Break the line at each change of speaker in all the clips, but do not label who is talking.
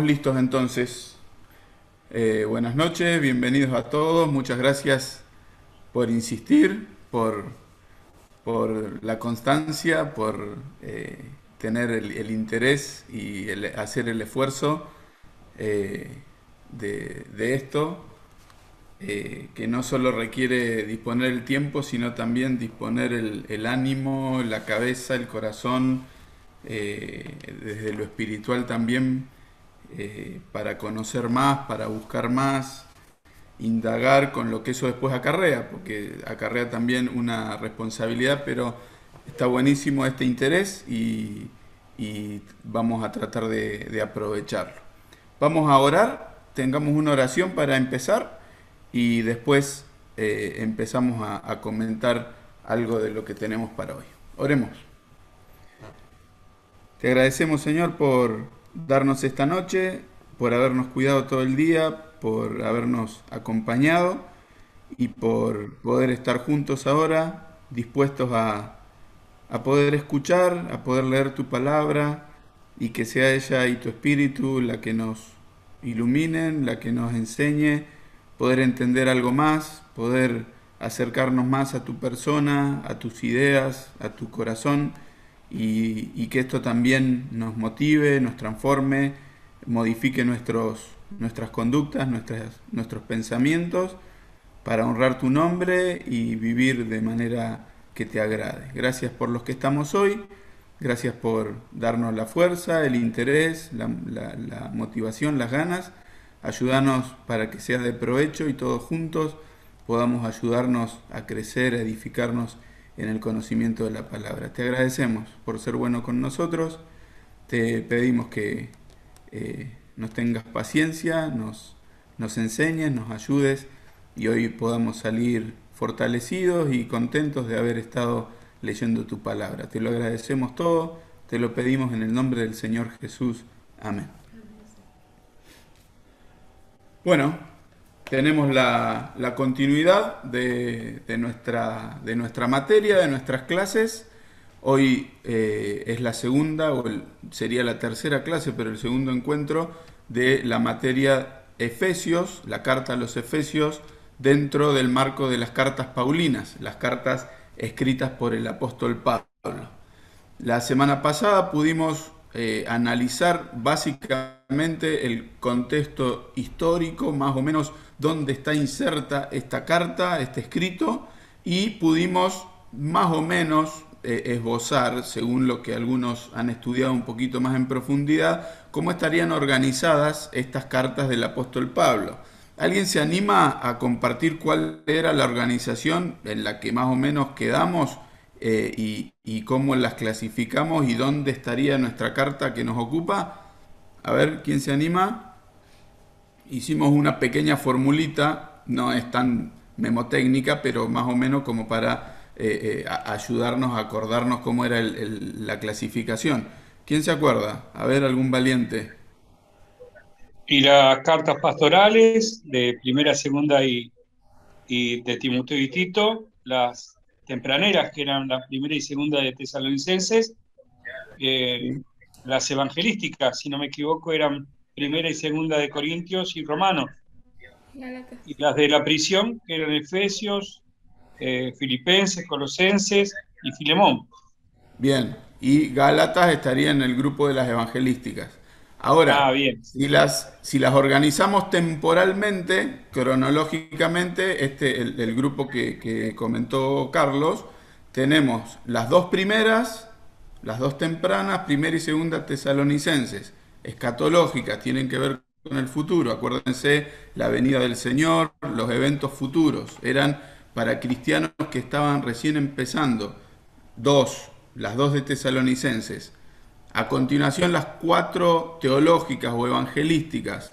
Listos entonces. Buenas noches, bienvenidos a todos. Muchas gracias por insistir, por la constancia, por tener el interés y hacer el esfuerzo eh, de esto, que no solo requiere disponer el tiempo, sino también disponer el ánimo, la cabeza, el corazón, desde lo espiritual también, para conocer más, para buscar más, indagar con lo que eso después acarrea, porque acarrea también una responsabilidad, pero está buenísimo este interés y vamos a tratar de aprovecharlo. Vamos a orar, tengamos una oración para empezar y después empezamos a comentar algo de lo que tenemos para hoy. Oremos. Te agradecemos, Señor, por darnos esta noche, por habernos cuidado todo el día, por habernos acompañado y por poder estar juntos ahora, dispuestos a poder escuchar, a poder leer tu palabra y que sea ella y tu espíritu la que nos iluminen, la que nos enseñe, poder entender algo más, poder acercarnos más a tu persona, a tus ideas, a tu corazón y que esto también nos motive, nos transforme, modifique nuestras conductas, nuestros pensamientos para honrar tu nombre y vivir de manera que te agrade. Gracias por los que estamos hoy, gracias por darnos la fuerza, el interés, la motivación, las ganas. Ayúdanos para que sea de provecho y todos juntos podamos ayudarnos a crecer, a edificarnos en el conocimiento de la palabra. Te agradecemos por ser bueno con nosotros, te pedimos que nos tengas paciencia, nos enseñes, nos ayudes y hoy podamos salir fortalecidos y contentos de haber estado leyendo tu palabra. Te lo agradecemos todo, te lo pedimos en el nombre del Señor Jesús. Amén. Bueno, tenemos la continuidad de nuestra materia, de nuestras clases. Hoy es la segunda, sería la tercera clase, pero el segundo encuentro de la materia Efesios, la carta a los Efesios, dentro del marco de las cartas paulinas, las cartas escritas por el apóstol Pablo. La semana pasada pudimos analizar básicamente el contexto histórico, más o menos dónde está inserta esta carta, este escrito, y pudimos más o menos esbozar, según lo que algunos han estudiado un poquito más en profundidad, cómo estarían organizadas estas cartas del apóstol Pablo. ¿Alguien se anima a compartir cuál era la organización en la que más o menos quedamos y cómo las clasificamos y dónde estaría nuestra carta que nos ocupa? A ver, ¿quién se anima? Hicimos una pequeña formulita, no es tan memotécnica, pero más o menos como para ayudarnos a acordarnos cómo era la clasificación. ¿Quién se acuerda? A ver, algún valiente.
Y las cartas pastorales de primera, segunda y de Timoteo y Tito, las tempraneras, que eran la primera y segunda de Tesalonicenses, eh,
Sí.
las evangelísticas, si no me equivoco, eran primera y segunda de Corintios y Romanos, y las de la prisión, que eran Efesios, Filipenses, Colosenses y Filemón.
Bien, y Gálatas estaría en el grupo de las evangelísticas.
Ah,
Ahora,
bien.
si las organizamos temporalmente, cronológicamente, el grupo que comentó Carlos, tenemos las dos primeras, las dos tempranas, primera y segunda tesalonicenses, escatológicas, tienen que ver con el futuro. Acuérdense, la venida del Señor, los eventos futuros, eran para cristianos que estaban recién empezando. Dos, las dos de tesalonicenses. A continuación, las cuatro teológicas o evangelísticas.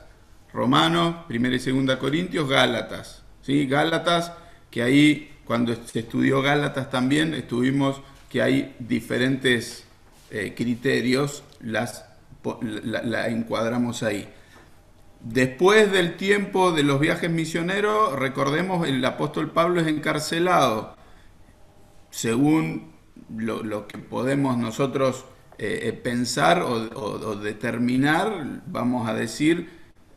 Romanos, primera y segunda Corintios, Gálatas. ¿Sí? Gálatas, que ahí, cuando se estudió Gálatas también, estuvimos que hay diferentes criterios, la encuadramos ahí. Después del tiempo de los viajes misioneros, recordemos, el apóstol Pablo es encarcelado según lo que podemos nosotros pensar o determinar, vamos a decir,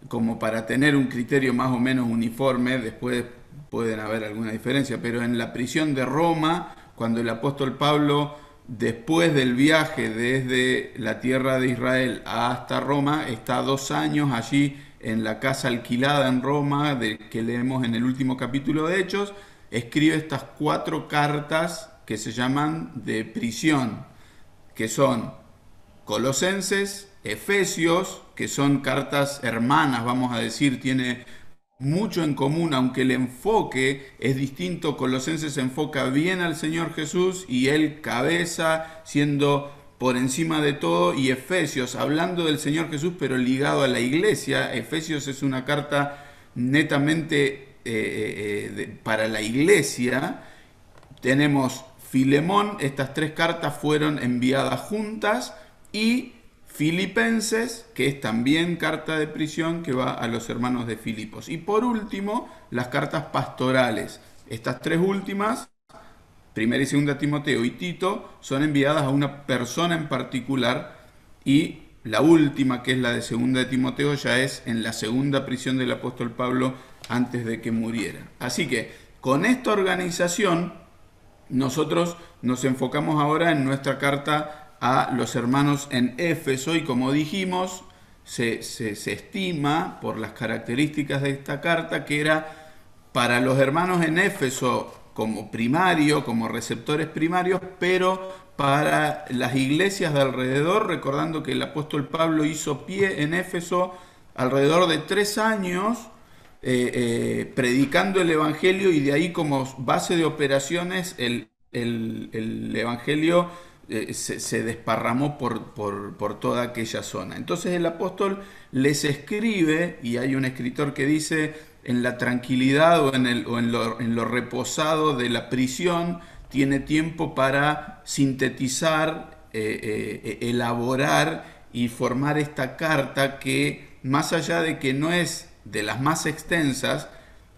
como para tener un criterio más o menos uniforme. Después pueden haber alguna diferencia, pero en la prisión de Roma, cuando el apóstol Pablo, después del viaje desde la tierra de Israel hasta Roma, está 2 años allí en la casa alquilada en Roma, que leemos en el último capítulo de Hechos, escribe estas 4 cartas que se llaman de prisión, que son Colosenses, Efesios, que son cartas hermanas, vamos a decir, tiene mucho en común, aunque el enfoque es distinto. Colosenses se enfoca bien al Señor Jesús y él cabeza, siendo por encima de todo, y Efesios, hablando del Señor Jesús, pero ligado a la iglesia. Efesios es una carta netamente para la iglesia. Tenemos Filemón, estas 3 cartas fueron enviadas juntas, y Filipenses, que es también carta de prisión que va a los hermanos de Filipos. Y por último, las cartas pastorales. Estas 3 últimas, primera y segunda Timoteo y Tito, son enviadas a una persona en particular, y la última, que es la de segunda de Timoteo, ya es en la segunda prisión del apóstol Pablo antes de que muriera. Así que con esta organización nosotros nos enfocamos ahora en nuestra carta a los hermanos en Éfeso, y como dijimos, se estima por las características de esta carta que era para los hermanos en Éfeso como primario, como receptores primarios, pero para las iglesias de alrededor, recordando que el apóstol Pablo hizo pie en Éfeso alrededor de 3 años, predicando el Evangelio, y de ahí como base de operaciones el Evangelio se desparramó por toda aquella zona. Entonces el apóstol les escribe, y hay un escritor que dice: en la tranquilidad o en lo reposado de la prisión, tiene tiempo para sintetizar, elaborar y formar esta carta que, más allá de que no es de las más extensas,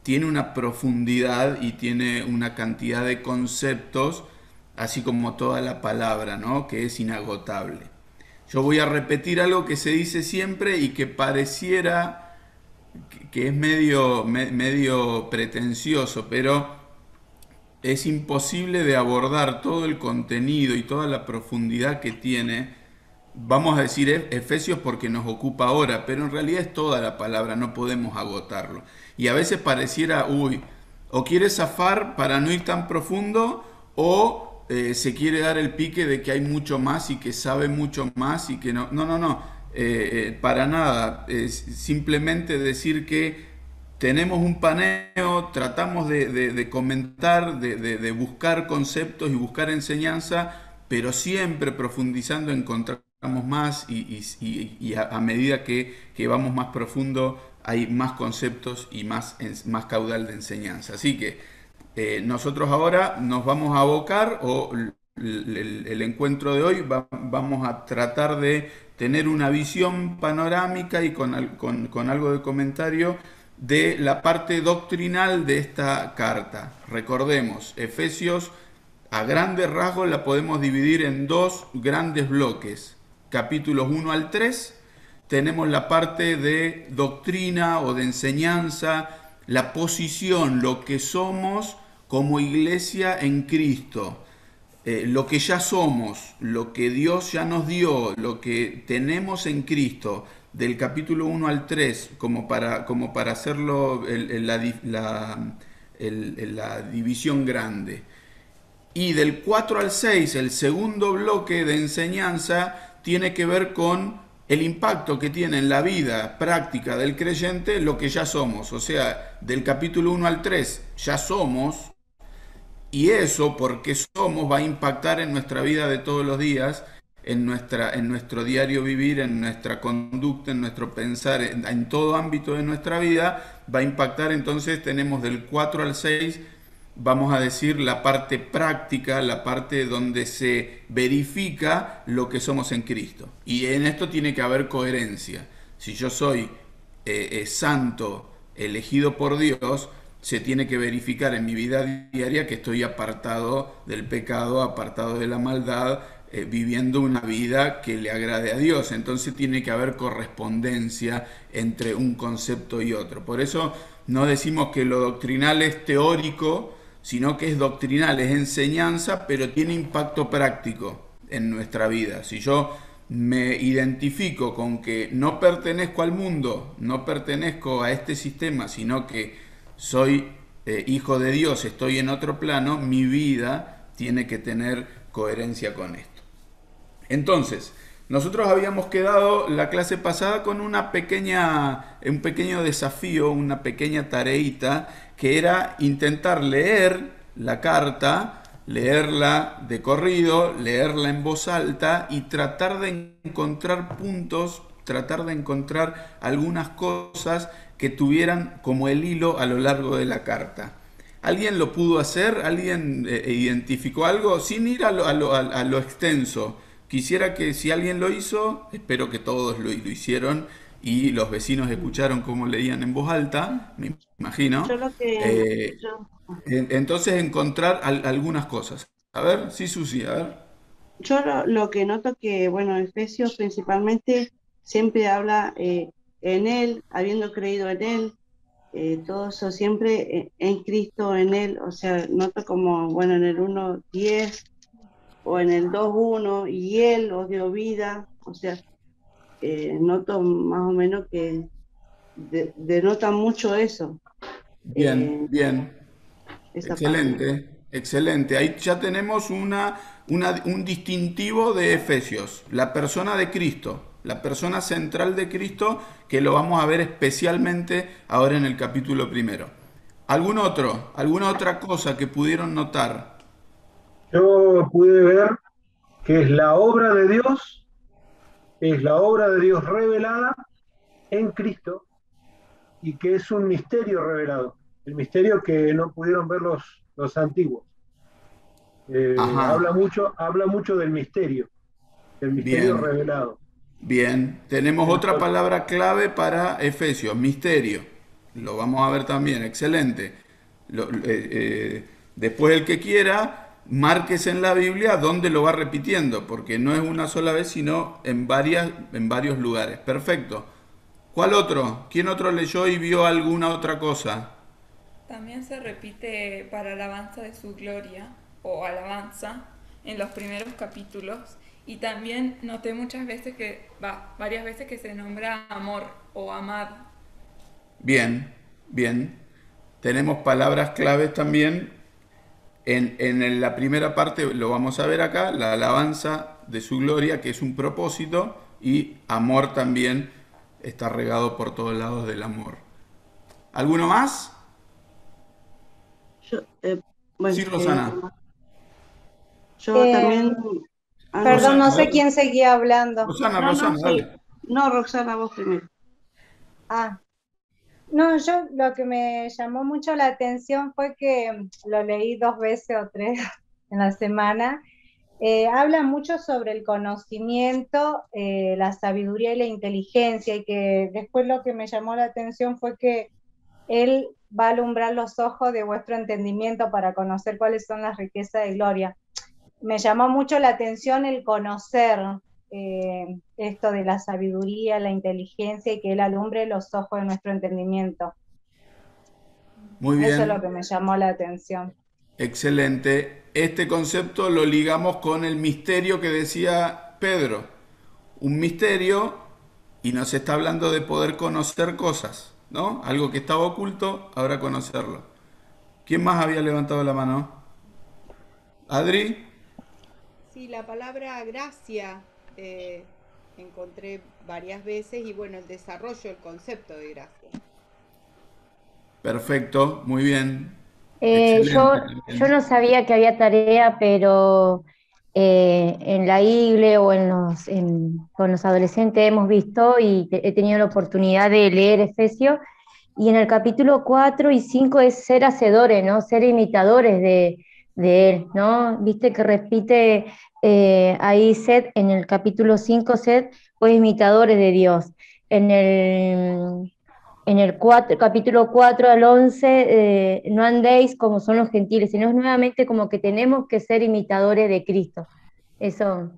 tiene una profundidad y tiene una cantidad de conceptos, así como toda la palabra, ¿no?, que es inagotable. Yo voy a repetir algo que se dice siempre y que pareciera que es medio pretencioso, pero es imposible de abordar todo el contenido y toda la profundidad que tiene. Vamos a decir Efesios porque nos ocupa ahora, pero en realidad es toda la palabra, no podemos agotarlo. Y a veces pareciera, o quiere zafar para no ir tan profundo, o se quiere dar el pique de que hay mucho más y que sabe mucho más y que no. No, para nada. Simplemente decir que tenemos un paneo, tratamos de comentar, de buscar conceptos y buscar enseñanza, pero siempre profundizando encontramos más, y a medida que vamos más profundo hay más conceptos y más caudal de enseñanza. Así que nosotros ahora nos vamos a abocar, o el encuentro de hoy vamos a tratar de tener una visión panorámica y con algo de comentario de la parte doctrinal de esta carta. Recordemos, Efesios a grandes rasgos la podemos dividir en 2 grandes bloques. Capítulos 1 al 3 tenemos la parte de doctrina o de enseñanza, la posición, lo que somos como iglesia en Cristo, lo que ya somos, lo que Dios ya nos dio, lo que tenemos en Cristo, del capítulo 1 al 3, como para hacerlo la división grande. Y del 4 al 6, el segundo bloque de enseñanza, tiene que ver con el impacto que tiene en la vida práctica del creyente lo que ya somos. O sea, del capítulo 1 al 3 ya somos, y eso, porque somos, va a impactar en nuestra vida de todos los días, en nuestro diario vivir, en nuestra conducta, en nuestro pensar, en todo ámbito de nuestra vida, va a impactar. Entonces tenemos del 4 al 6, vamos a decir, la parte práctica, la parte donde se verifica lo que somos en Cristo. Y en esto tiene que haber coherencia. Si yo soy santo, elegido por Dios, se tiene que verificar en mi vida diaria que estoy apartado del pecado, apartado de la maldad, viviendo una vida que le agrade a Dios. Entonces tiene que haber correspondencia entre un concepto y otro. Por eso no decimos que lo doctrinal es teórico, sino que es doctrinal, es enseñanza, pero tiene impacto práctico en nuestra vida. Si yo me identifico con que no pertenezco al mundo, no pertenezco a este sistema, sino que soy hijo de Dios, estoy en otro plano, mi vida tiene que tener coherencia con esto. Entonces, nosotros habíamos quedado la clase pasada con un pequeño desafío, una pequeña tareita, que era intentar leer la carta, leerla de corrido, leerla en voz alta y tratar de encontrar puntos, tratar de encontrar algunas cosas que tuvieran como el hilo a lo largo de la carta. ¿Alguien lo pudo hacer? ¿Alguien identificó algo? Sin ir a lo extenso. Quisiera que si alguien lo hizo, espero que todos lo hicieron y los vecinos escucharon cómo leían en voz alta, me imagino.
Yo lo que,
Eh,
yo,
entonces encontrar algunas cosas. A ver, sí, Susi, a ver.
yo lo que noto que, bueno, Efesios principalmente siempre habla en él, habiendo creído en él, todo eso siempre en Cristo, en él, o sea, noto como, bueno, en el 1:10 o en el 2:1 y él os dio vida, o sea, noto más o menos que denota mucho eso,
Bien,
eh,
bien.
esa parte.
Excelente, excelente. Ahí ya tenemos un distintivo de Efesios, la persona de Cristo, la persona central de Cristo, que lo vamos a ver especialmente ahora en el capítulo primero. ¿Alguna otra cosa que pudieron notar?
Yo pude ver que es la obra de Dios revelada en Cristo y que es un misterio revelado, el misterio que no pudieron ver los antiguos.
Ajá,
Habla mucho del misterio
bien,
revelado.
bien. Tenemos otra
Entonces,
palabra clave para Efesios, misterio. Lo vamos a ver también, excelente. Después el que quiera, márquese en la Biblia dónde lo va repitiendo, porque no es una sola vez, sino en varios lugares. Perfecto. ¿Cuál otro? ¿Quién otro leyó y vio alguna otra cosa?
También se repite para alabanza de su gloria o alabanza en los primeros capítulos y también noté varias veces que se nombra amor o amad.
Bien, bien. Tenemos palabras claves también. En la primera parte lo vamos a ver acá, la alabanza de su gloria, que es un propósito, y amor también está regado por todos lados del amor. ¿Alguno más?
Yo,
Sí,
bueno,
Rosana.
yo
Eh,
también, no,
Perdón,
Rosana,
no
a ver.
sé quién seguía hablando.
Rosana,
no, no,
Rosana,
sí,
dale.
no, Roxana, vos primero.
Ah, no, yo lo que me llamó mucho la atención fue que lo leí 2 veces o tres en la semana. Habla mucho sobre el conocimiento, la sabiduría y la inteligencia, y que después lo que me llamó la atención fue que Él va a alumbrar los ojos de vuestro entendimiento para conocer cuáles son las riquezas de gloria. Me llamó mucho la atención el conocer esto de la sabiduría, la inteligencia y que Él alumbre los ojos de nuestro entendimiento.
Muy
Eso es lo
bien,
que me llamó la atención.
excelente. Este concepto lo ligamos con el misterio que decía Pedro. Un misterio y nos está hablando de poder conocer cosas, ¿no? Algo que estaba oculto, ahora conocerlo. ¿Quién más había levantado la mano? ¿Adri?
Sí, la palabra gracia encontré varias veces y bueno, el desarrollo del concepto de gracia.
Perfecto, muy bien.
Yo,
Excelente
yo
también.
no sabía que había tarea, pero en la IGLE o con los adolescentes hemos visto y he tenido la oportunidad de leer Efesios, y en el capítulo 4 y 5 es ser hacedores, ¿no? Ser imitadores de él, ¿no? Viste que repite ahí Sed, en el capítulo 5 Sed, pues imitadores de Dios. En el capítulo 4 al 11, no andéis como son los gentiles, sino es nuevamente como que tenemos que ser imitadores de Cristo. Eso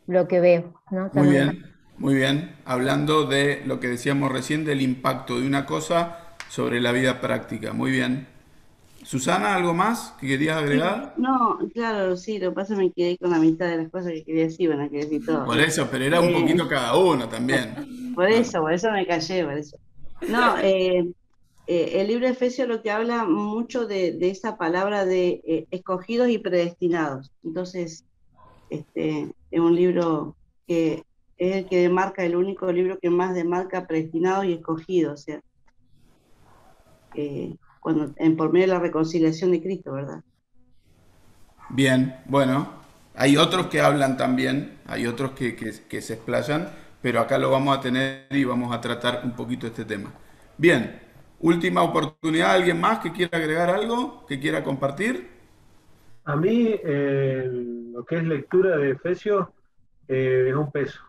lo que veo, ¿no?
Muy
También.
bien, muy bien. Hablando de lo que decíamos recién, del impacto de una cosa sobre la vida práctica. Muy bien. Susana, ¿algo más que querías
Sí,
agregar?
no, claro, sí, lo que pasa es que me quedé con la mitad de las cosas que quería decir, bueno, que decir todo.
Por eso, pero era un
Eh,
poquito cada uno también. No.
por eso me callé, por eso. No, el libro de Efesios lo que habla mucho de esa palabra de escogidos y predestinados. Entonces, es un libro que es el que demarca, el único libro que más demarca predestinados y escogidos, o sea, por medio de la reconciliación de Cristo, ¿verdad?
Bien, bueno, hay otros que hablan también, hay otros que se explayan, pero acá lo vamos a tener y vamos a tratar un poquito este tema. Bien, última oportunidad, ¿alguien más que quiera agregar algo, que quiera compartir?
A mí, lo que es lectura de Efesios, es un peso.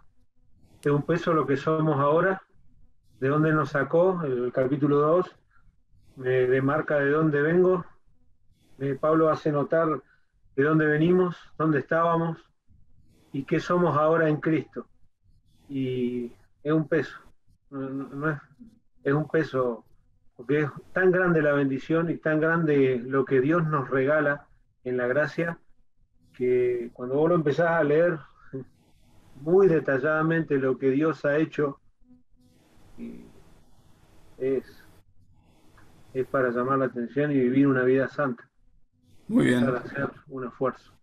Es un peso lo que somos ahora, de dónde nos sacó, el capítulo 2 me demarca de dónde vengo. Pablo hace notar de dónde venimos, dónde estábamos y qué somos ahora en Cristo. Y es un peso, no es un peso, porque es tan grande la bendición y tan grande lo que Dios nos regala en la gracia, que cuando vos lo empezás a leer muy detalladamente lo que Dios ha hecho, es, es para llamar la atención y vivir una vida santa,
Muy
empezar a
bien.
hacer un esfuerzo.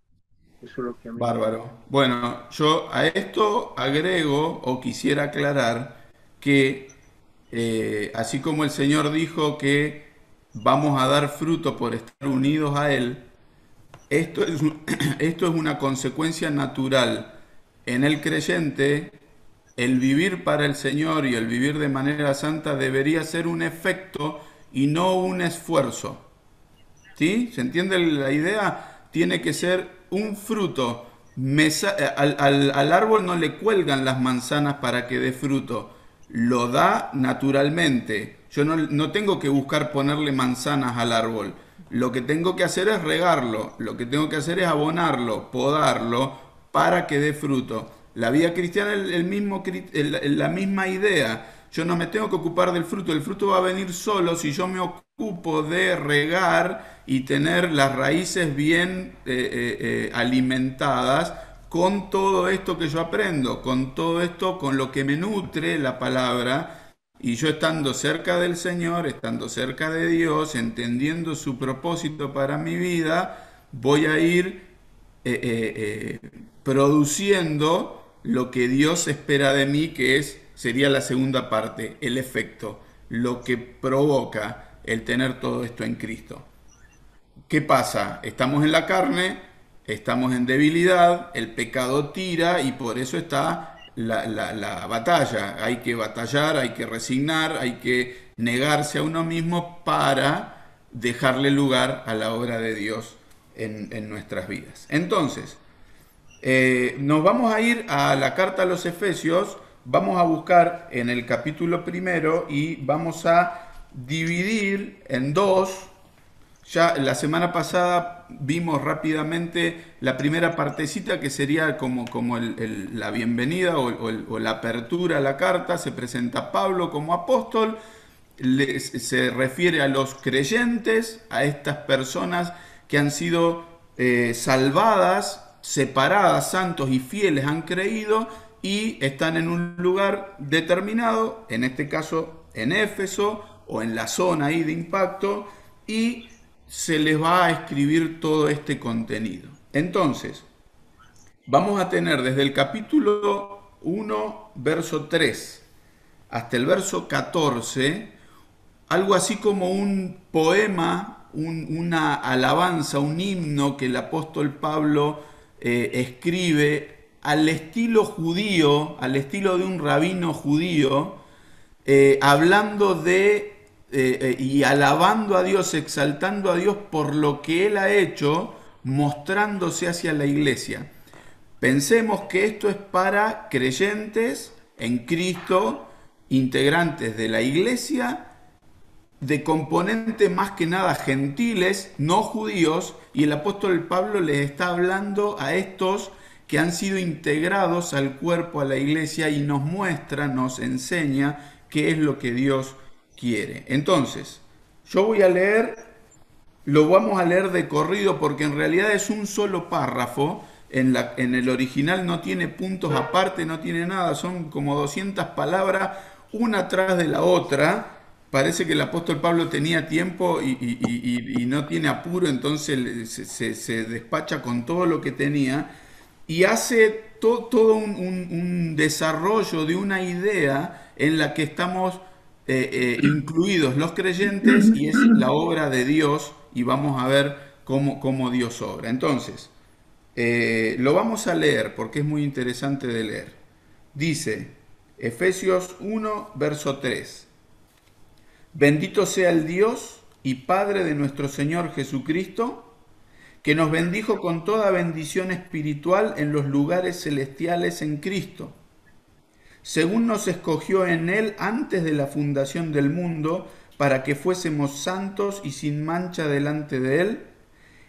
Eso es lo que a mí me...
Bárbaro. Bueno, yo a esto agrego o quisiera aclarar que así como el Señor dijo que vamos a dar fruto por estar unidos a Él, esto es una consecuencia natural en el creyente. El vivir para el Señor y el vivir de manera santa debería ser un efecto y no un esfuerzo. ¿Sí? ¿Se entiende la idea? Tiene que ser un fruto. Al árbol no le cuelgan las manzanas para que dé fruto. Lo da naturalmente. Yo no tengo que buscar ponerle manzanas al árbol. Lo que tengo que hacer es regarlo. Lo que tengo que hacer es abonarlo, podarlo para que dé fruto. La vida cristiana es la misma idea. Yo no me tengo que ocupar del fruto. El fruto va a venir solo si yo me ocupo de regar y tener las raíces bien alimentadas con todo esto que yo aprendo, con todo esto, con lo que me nutre la palabra. Y yo estando cerca del Señor, estando cerca de Dios, entendiendo su propósito para mi vida, voy a ir produciendo lo que Dios espera de mí, sería la segunda parte, el efecto, lo que provoca el tener todo esto en Cristo. ¿Qué pasa? Estamos en la carne, estamos en debilidad, el pecado tira y por eso está la batalla. Hay que batallar, hay que resignar, hay que negarse a uno mismo para dejarle lugar a la obra de Dios en nuestras vidas. Entonces, nos vamos a ir a la carta a los Efesios, vamos a buscar en el capítulo primero y vamos a dividir en dos. Ya la semana pasada vimos rápidamente la primera partecita que sería como la bienvenida o la apertura a la carta. Se presenta Pablo como apóstol, se refiere a los creyentes, a estas personas que han sido salvadas, separadas, santos y fieles, han creído y están en un lugar determinado, en este caso en Éfeso o en la zona ahí de impacto, y se les va a escribir todo este contenido. Entonces, vamos a tener desde el capítulo 1, verso 3, hasta el verso 14, algo así como un poema, una alabanza, un himno que el apóstol Pablo escribe al estilo judío, al estilo de un rabino judío, hablando de y alabando a Dios, exaltando a Dios por lo que Él ha hecho, mostrándose hacia la iglesia. Pensemos que esto es para creyentes en Cristo, integrantes de la iglesia, de componente más que nada gentiles, no judíos, y el apóstol Pablo les está hablando a estos que han sido integrados al cuerpo, a la iglesia, y nos muestra, nos enseña qué es lo que Dios quiere. Entonces, yo voy a leer, lo vamos a leer de corrido porque en realidad es un solo párrafo. En el original no tiene puntos aparte, no tiene nada, son como 200 palabras, una tras de la otra. Parece que el apóstol Pablo tenía tiempo y no tiene apuro, entonces se despacha con todo lo que tenía y hace todo un desarrollo de una idea en la que estamos incluidos los creyentes, y es la obra de Dios, y vamos a ver cómo Dios obra. Entonces, lo vamos a leer porque es muy interesante de leer. Dice Efesios 1, verso 3. Bendito sea el Dios y Padre de nuestro Señor Jesucristo, que nos bendijo con toda bendición espiritual en los lugares celestiales en Cristo, según nos escogió en Él antes de la fundación del mundo, para que fuésemos santos y sin mancha delante de Él,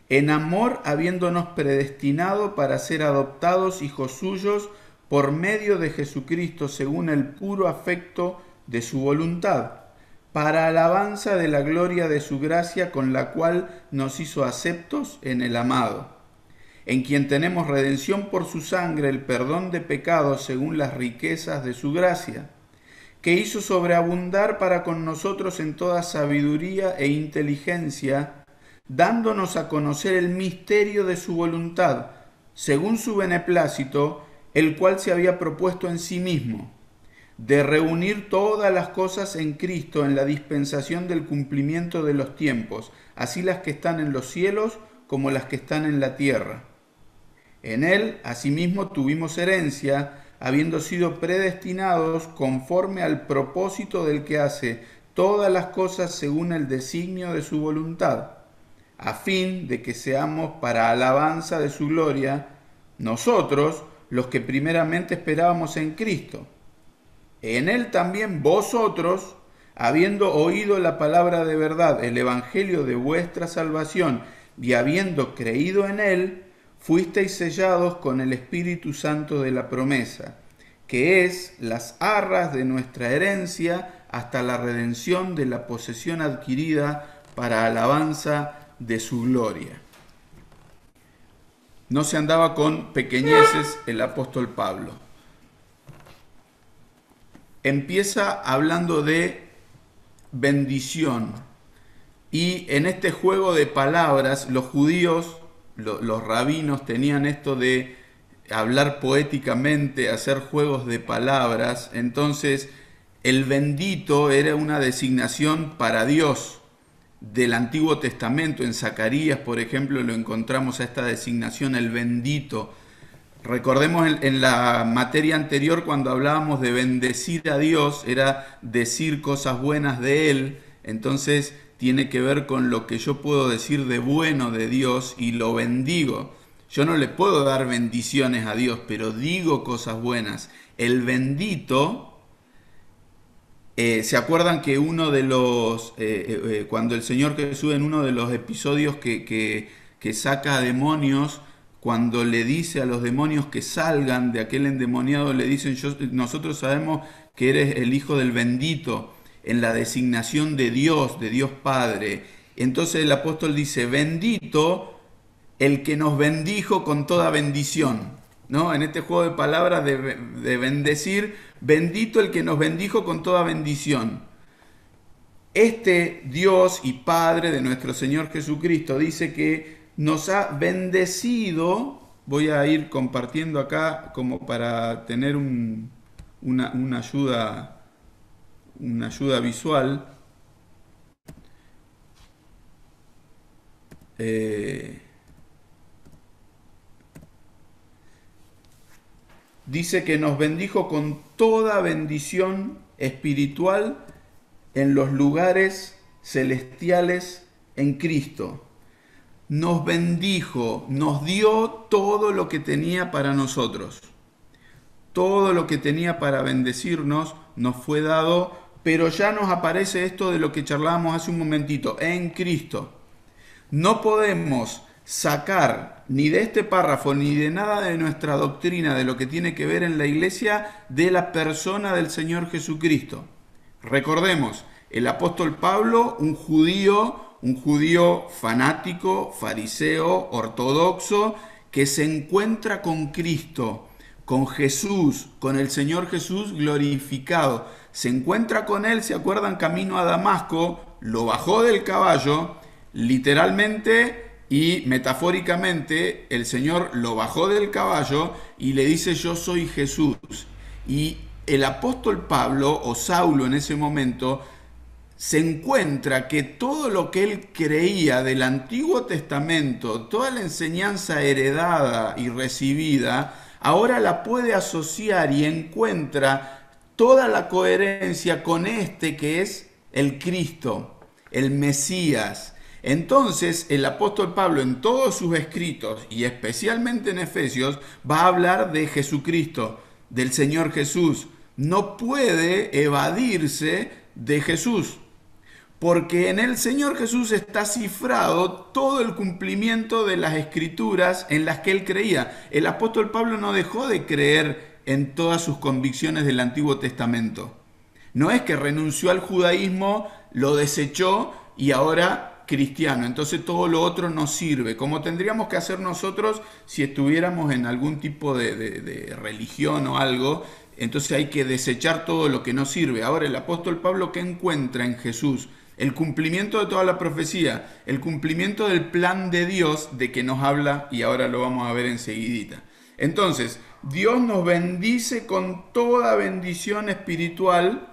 en amor habiéndonos predestinado para ser adoptados hijos suyos por medio de Jesucristo, según el puro afecto de su voluntad, para alabanza de la gloria de su gracia, con la cual nos hizo aceptos en el amado, en quien tenemos redención por su sangre, el perdón de pecados según las riquezas de su gracia, que hizo sobreabundar para con nosotros en toda sabiduría e inteligencia, dándonos a conocer el misterio de su voluntad, según su beneplácito, el cual se había propuesto en sí mismo, de reunir todas las cosas en Cristo en la dispensación del cumplimiento de los tiempos, así las que están en los cielos como las que están en la tierra. En Él, asimismo, tuvimos herencia, habiendo sido predestinados conforme al propósito del que hace todas las cosas según el designio de su voluntad, a fin de que seamos para alabanza de su gloria, nosotros, los que primeramente esperábamos en Cristo. En Él también vosotros, habiendo oído la palabra de verdad, el evangelio de vuestra salvación, y habiendo creído en Él, fuisteis sellados con el Espíritu Santo de la promesa, que es las arras de nuestra herencia hasta la redención de la posesión adquirida para alabanza de su gloria. No se andaba con pequeñeces el apóstol Pablo. Empieza hablando de bendición, y en este juego de palabras los judíos, los rabinos, tenían esto de hablar poéticamente, hacer juegos de palabras. Entonces el bendito era una designación para Dios del Antiguo Testamento. En Zacarías, por ejemplo, lo encontramos a esta designación, el bendito. Recordemos en la materia anterior, cuando hablábamos de bendecir a Dios, era decir cosas buenas de Él. Entonces tiene que ver con lo que yo puedo decir de bueno de Dios y lo bendigo. Yo no le puedo dar bendiciones a Dios, pero digo cosas buenas. El bendito, ¿se acuerdan que uno de los, cuando el Señor Jesús, en uno de los episodios que saca a demonios, cuando le dice a los demonios que salgan de aquel endemoniado, le dicen, nosotros sabemos que eres el Hijo del bendito, en la designación de Dios Padre? Entonces el apóstol dice, bendito el que nos bendijo con toda bendición, ¿no? En este juego de palabras de bendecir, bendito el que nos bendijo con toda bendición. Este Dios y Padre de nuestro Señor Jesucristo dice que nos ha bendecido. Voy a ir compartiendo acá como para tener una ayuda visual. Dice que nos bendijo con toda bendición espiritual en los lugares celestiales en Cristo. Nos bendijo, nos dio todo lo que tenía para nosotros. Todo lo que tenía para bendecirnos nos fue dado, pero ya nos aparece esto de lo que charlábamos hace un momentito, en Cristo. No podemos sacar ni de este párrafo ni de nada de nuestra doctrina, de lo que tiene que ver en la iglesia, de la persona del Señor Jesucristo. Recordemos, el apóstol Pablo, un judío fanático, fariseo, ortodoxo, que se encuentra con Cristo, con Jesús, con el Señor Jesús glorificado. Se encuentra con él, ¿se acuerdan? Camino a Damasco, lo bajó del caballo, literalmente y metafóricamente, el Señor lo bajó del caballo y le dice: yo soy Jesús. Y el apóstol Pablo, o Saulo en ese momento, se encuentra que todo lo que él creía del Antiguo Testamento, toda la enseñanza heredada y recibida, ahora la puede asociar y encuentra toda la coherencia con este que es el Cristo, el Mesías. Entonces el apóstol Pablo en todos sus escritos, y especialmente en Efesios, va a hablar de Jesucristo, del Señor Jesús. No puede evadirse de Jesús, porque en el Señor Jesús está cifrado todo el cumplimiento de las escrituras en las que él creía. El apóstol Pablo no dejó de creer en todas sus convicciones del Antiguo Testamento. No es que renunció al judaísmo, lo desechó y ahora cristiano, entonces todo lo otro no sirve, como tendríamos que hacer nosotros si estuviéramos en algún tipo de religión o algo. Entonces hay que desechar todo lo que no sirve. Ahora el apóstol Pablo, ¿qué encuentra en Jesús? El cumplimiento de toda la profecía, el cumplimiento del plan de Dios de que nos habla, y ahora lo vamos a ver enseguidita. Entonces, Dios nos bendice con toda bendición espiritual.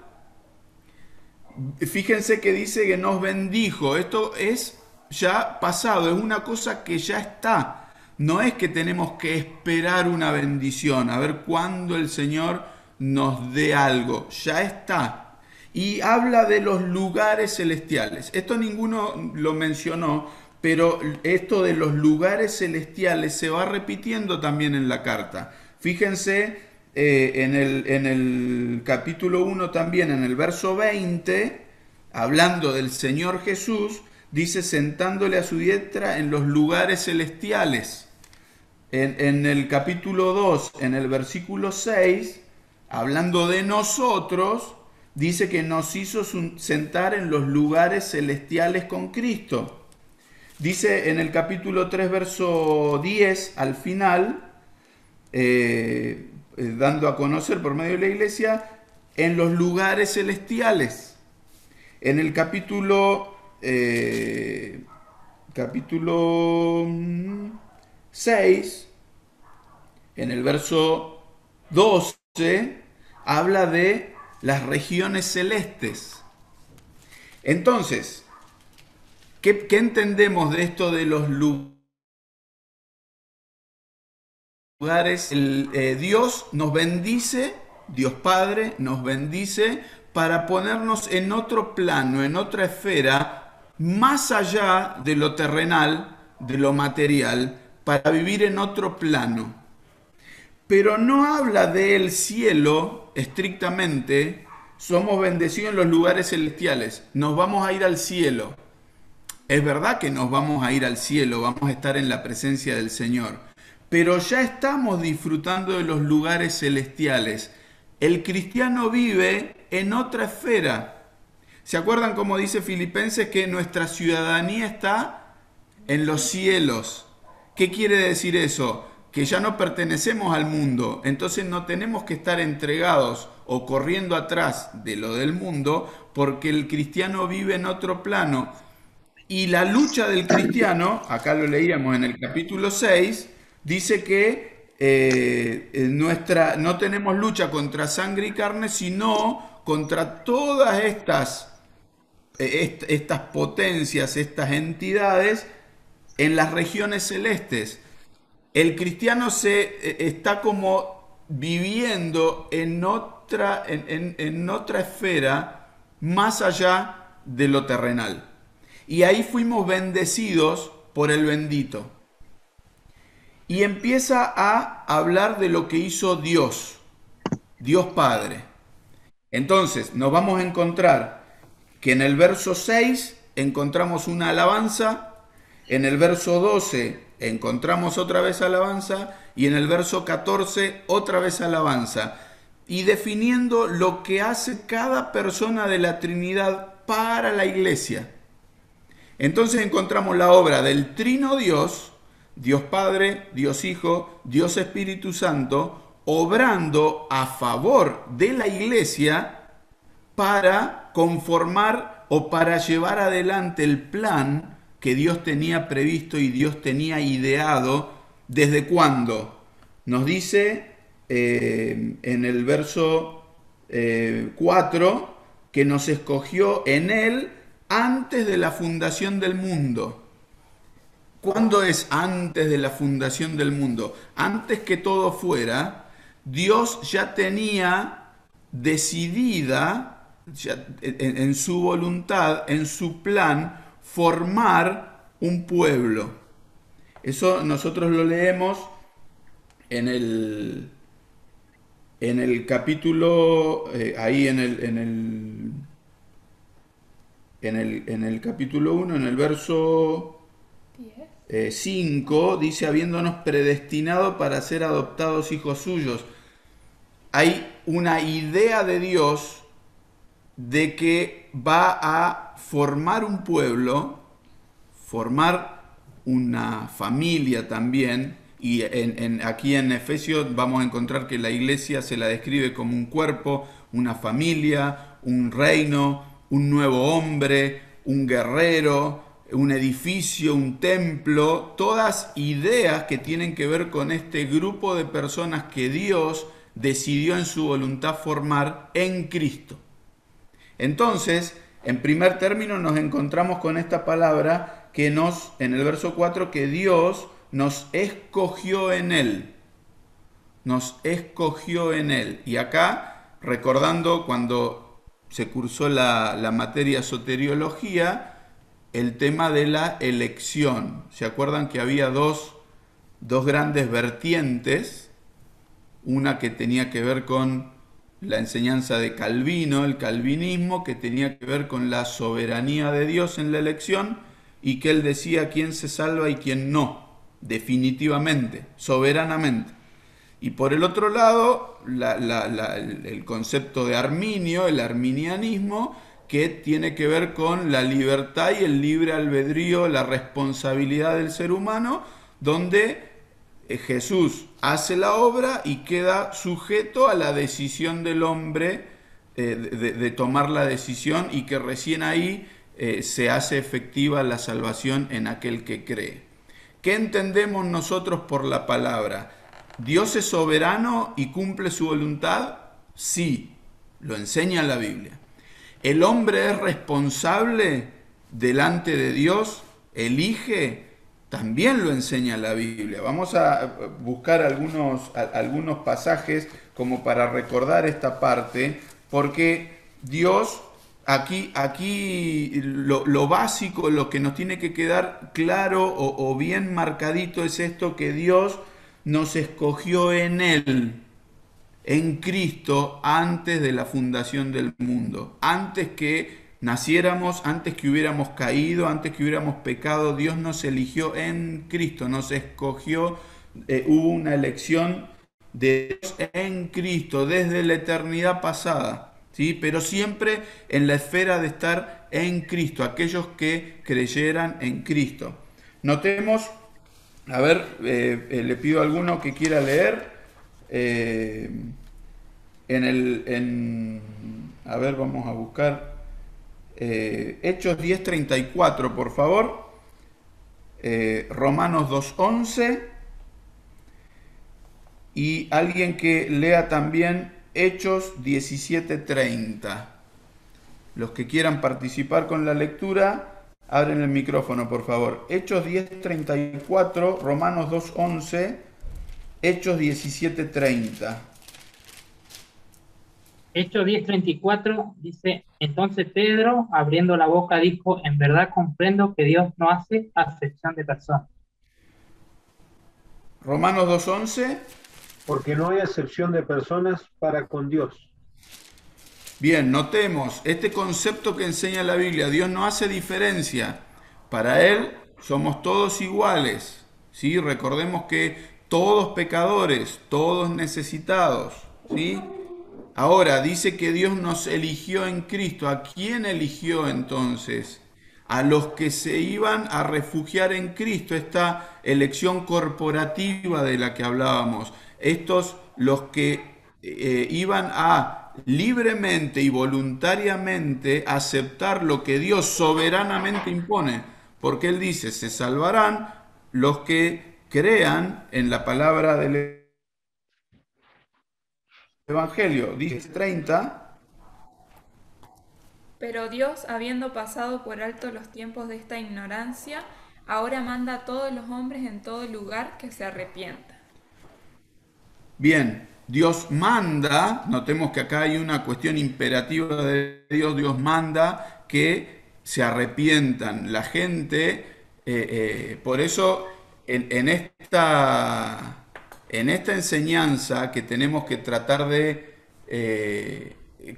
Fíjense que dice que nos bendijo. Esto es ya pasado, es una cosa que ya está. No es que tenemos que esperar una bendición, a ver cuándo el Señor nos dé algo. Ya está. Y habla de los lugares celestiales. Esto ninguno lo mencionó, pero esto de los lugares celestiales se va repitiendo también en la carta. Fíjense en el capítulo 1 también, en el verso 20, hablando del Señor Jesús, dice: sentándole a su diestra en los lugares celestiales. En el capítulo 2, en el versículo 6, hablando de nosotros, dice que nos hizo sentar en los lugares celestiales con Cristo. Dice en el capítulo 3, verso 10, al final, dando a conocer por medio de la iglesia, en los lugares celestiales. En el capítulo 6, en el verso 12, habla de las regiones celestes. Entonces, ¿qué entendemos de esto de los lugares? Dios nos bendice, Dios Padre nos bendice para ponernos en otro plano, en otra esfera, más allá de lo terrenal, de lo material, para vivir en otro plano. Pero no habla del cielo estrictamente. Somos bendecidos en los lugares celestiales. Nos vamos a ir al cielo. Es verdad que nos vamos a ir al cielo, vamos a estar en la presencia del Señor. Pero ya estamos disfrutando de los lugares celestiales. El cristiano vive en otra esfera. ¿Se acuerdan cómo dice Filipenses que nuestra ciudadanía está en los cielos? ¿Qué quiere decir eso? Que ya no pertenecemos al mundo, entonces no tenemos que estar entregados o corriendo atrás de lo del mundo, porque el cristiano vive en otro plano. Y la lucha del cristiano, acá lo leíamos en el capítulo 6, dice que no tenemos lucha contra sangre y carne, sino contra todas estas potencias, estas entidades en las regiones celestes. El cristiano está como viviendo en otra esfera más allá de lo terrenal. Y ahí fuimos bendecidos por el bendito. Y empieza a hablar de lo que hizo Dios, Dios Padre. Entonces nos vamos a encontrar que en el verso 6 encontramos una alabanza, en el verso 12 encontramos otra vez alabanza y en el verso 14 otra vez alabanza. Y definiendo lo que hace cada persona de la Trinidad para la iglesia. Entonces encontramos la obra del Trino Dios, Dios Padre, Dios Hijo, Dios Espíritu Santo, obrando a favor de la iglesia para conformar o para llevar adelante el plan que Dios tenía previsto y Dios tenía ideado. ¿Desde cuándo? Nos dice en el verso 4 que nos escogió en Él antes de la fundación del mundo. ¿Cuándo es antes de la fundación del mundo? Antes que todo fuera, Dios ya tenía decidida, ya en su voluntad, en su plan, formar un pueblo. Eso nosotros lo leemos en el capítulo, ahí en el capítulo 1, en el verso 5, dice, habiéndonos predestinado para ser adoptados hijos suyos. Hay una idea de Dios de que va a formar un pueblo, formar una familia también, y aquí en Efesios vamos a encontrar que la iglesia se la describe como un cuerpo, una familia, un reino, un nuevo hombre, un guerrero, un edificio, un templo, todas ideas que tienen que ver con este grupo de personas que Dios decidió en su voluntad formar en Cristo. Entonces, en primer término nos encontramos con esta palabra que en el verso 4, que Dios nos escogió en Él. Nos escogió en Él. Y acá, recordando cuando se cursó la materia soteriología, el tema de la elección. ¿Se acuerdan que había dos grandes vertientes? Una que tenía que ver con la enseñanza de Calvino, el calvinismo, que tenía que ver con la soberanía de Dios en la elección, y que él decía quién se salva y quién no, definitivamente, soberanamente. Y por el otro lado, el concepto de Arminio, el arminianismo, que tiene que ver con la libertad y el libre albedrío, la responsabilidad del ser humano, donde Jesús hace la obra y queda sujeto a la decisión del hombre de tomar la decisión, y que recién ahí se hace efectiva la salvación en aquel que cree. ¿Qué entendemos nosotros por la palabra? ¿Dios es soberano y cumple su voluntad? Sí, lo enseña la Biblia. ¿El hombre es responsable delante de Dios? ¿Elige? También lo enseña la Biblia. Vamos a buscar algunos pasajes como para recordar esta parte, porque Dios, aquí lo básico, lo que nos tiene que quedar claro o bien marcadito es esto, que Dios nos escogió en Él, en Cristo, antes de la fundación del mundo. Antes que naciéramos, antes que hubiéramos caído, antes que hubiéramos pecado, Dios nos eligió en Cristo, nos escogió. Hubo una elección de Dios en Cristo desde la eternidad pasada, ¿sí? Pero siempre en la esfera de estar en Cristo, aquellos que creyeran en Cristo. Notemos, a ver, le pido a alguno que quiera leer. A ver, vamos a buscar Hechos 10:34, por favor. Romanos 2:11. Y alguien que lea también Hechos 17:30. Los que quieran participar con la lectura, abren el micrófono, por favor. Hechos 10:34, Romanos 2:11, Hechos 17:30.
Hechos 10:34 dice, entonces Pedro, abriendo la boca, dijo, en verdad comprendo que Dios no hace acepción de personas.
Romanos 2:11.
Porque no hay acepción de personas para con Dios.
Bien, notemos este concepto que enseña la Biblia. Dios no hace diferencia. Para Él somos todos iguales, ¿sí? Recordemos que todos pecadores, todos necesitados, ¿sí? Ahora, dice que Dios nos eligió en Cristo. ¿A quién eligió entonces? A los que se iban a refugiar en Cristo, esta elección corporativa de la que hablábamos. Estos, los que iban a libremente y voluntariamente aceptar lo que Dios soberanamente impone. Porque Él dice, se salvarán los que crean en la palabra del Evangelio. Dice 30.
Pero Dios, habiendo pasado por alto los tiempos de esta ignorancia, ahora manda a todos los hombres en todo lugar que se arrepientan.
Bien, Dios manda, notemos que acá hay una cuestión imperativa de Dios, Dios manda que se arrepientan. La gente, por eso en esta enseñanza que tenemos que tratar de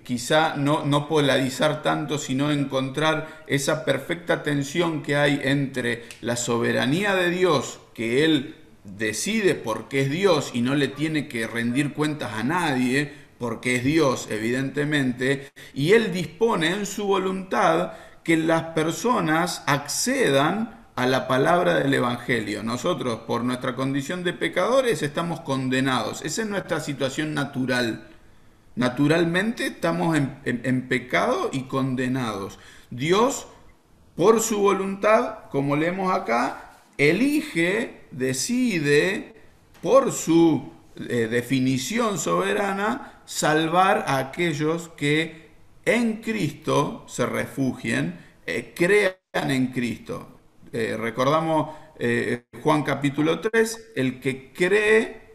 quizá no polarizar tanto, sino encontrar esa perfecta tensión que hay entre la soberanía de Dios, que Él decide porque es Dios y no le tiene que rendir cuentas a nadie, porque es Dios, evidentemente, y Él dispone en su voluntad que las personas accedan a la palabra del Evangelio. Nosotros, por nuestra condición de pecadores, estamos condenados. Esa es nuestra situación natural. Naturalmente estamos en pecado y condenados. Dios, por su voluntad, como leemos acá, elige, decide, por su definición soberana, salvar a aquellos que en Cristo se refugien, crean en Cristo. Recordamos Juan capítulo 3, el que cree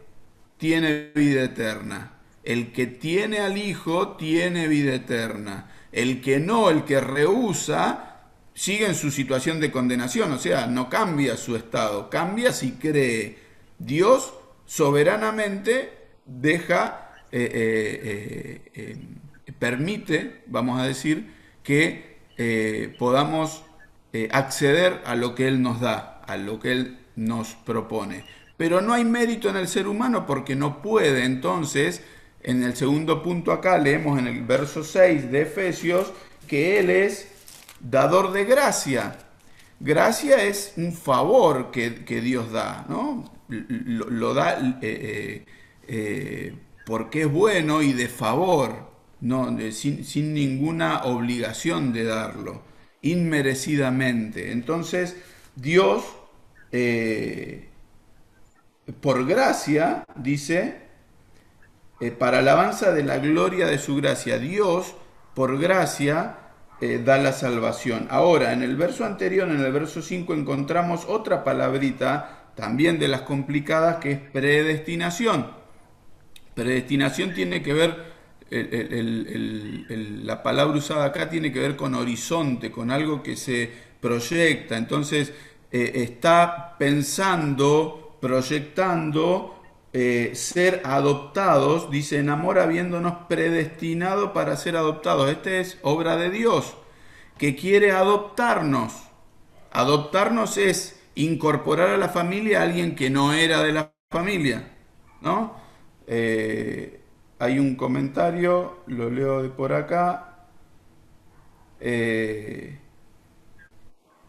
tiene vida eterna. El que tiene al Hijo tiene vida eterna. El que no, el que rehúsa, sigue en su situación de condenación, o sea, no cambia su estado, cambia si cree. Dios soberanamente deja, permite, vamos a decir, que podamos acceder a lo que Él nos da, a lo que Él nos propone. Pero no hay mérito en el ser humano porque no puede. Entonces, en el segundo punto acá leemos en el verso 6 de Efesios que Él es dador de gracia. Gracia es un favor que Dios da, ¿no? Lo da porque es bueno y de favor, ¿no? Sin ninguna obligación de darlo, inmerecidamente. Entonces, Dios, por gracia, dice, para alabanza de la gloria de su gracia, Dios, por gracia, da la salvación. Ahora, en el verso anterior, en el verso 5, encontramos otra palabrita, también de las complicadas, que es predestinación. Predestinación tiene que ver, la palabra usada acá tiene que ver con horizonte, con algo que se proyecta. Entonces, está pensando, proyectando, ser adoptados, dice, en amor habiéndonos predestinado para ser adoptados. Esta es obra de Dios, que quiere adoptarnos. Adoptarnos es incorporar a la familia a alguien que no era de la familia, ¿no? Hay un comentario, lo leo de por acá.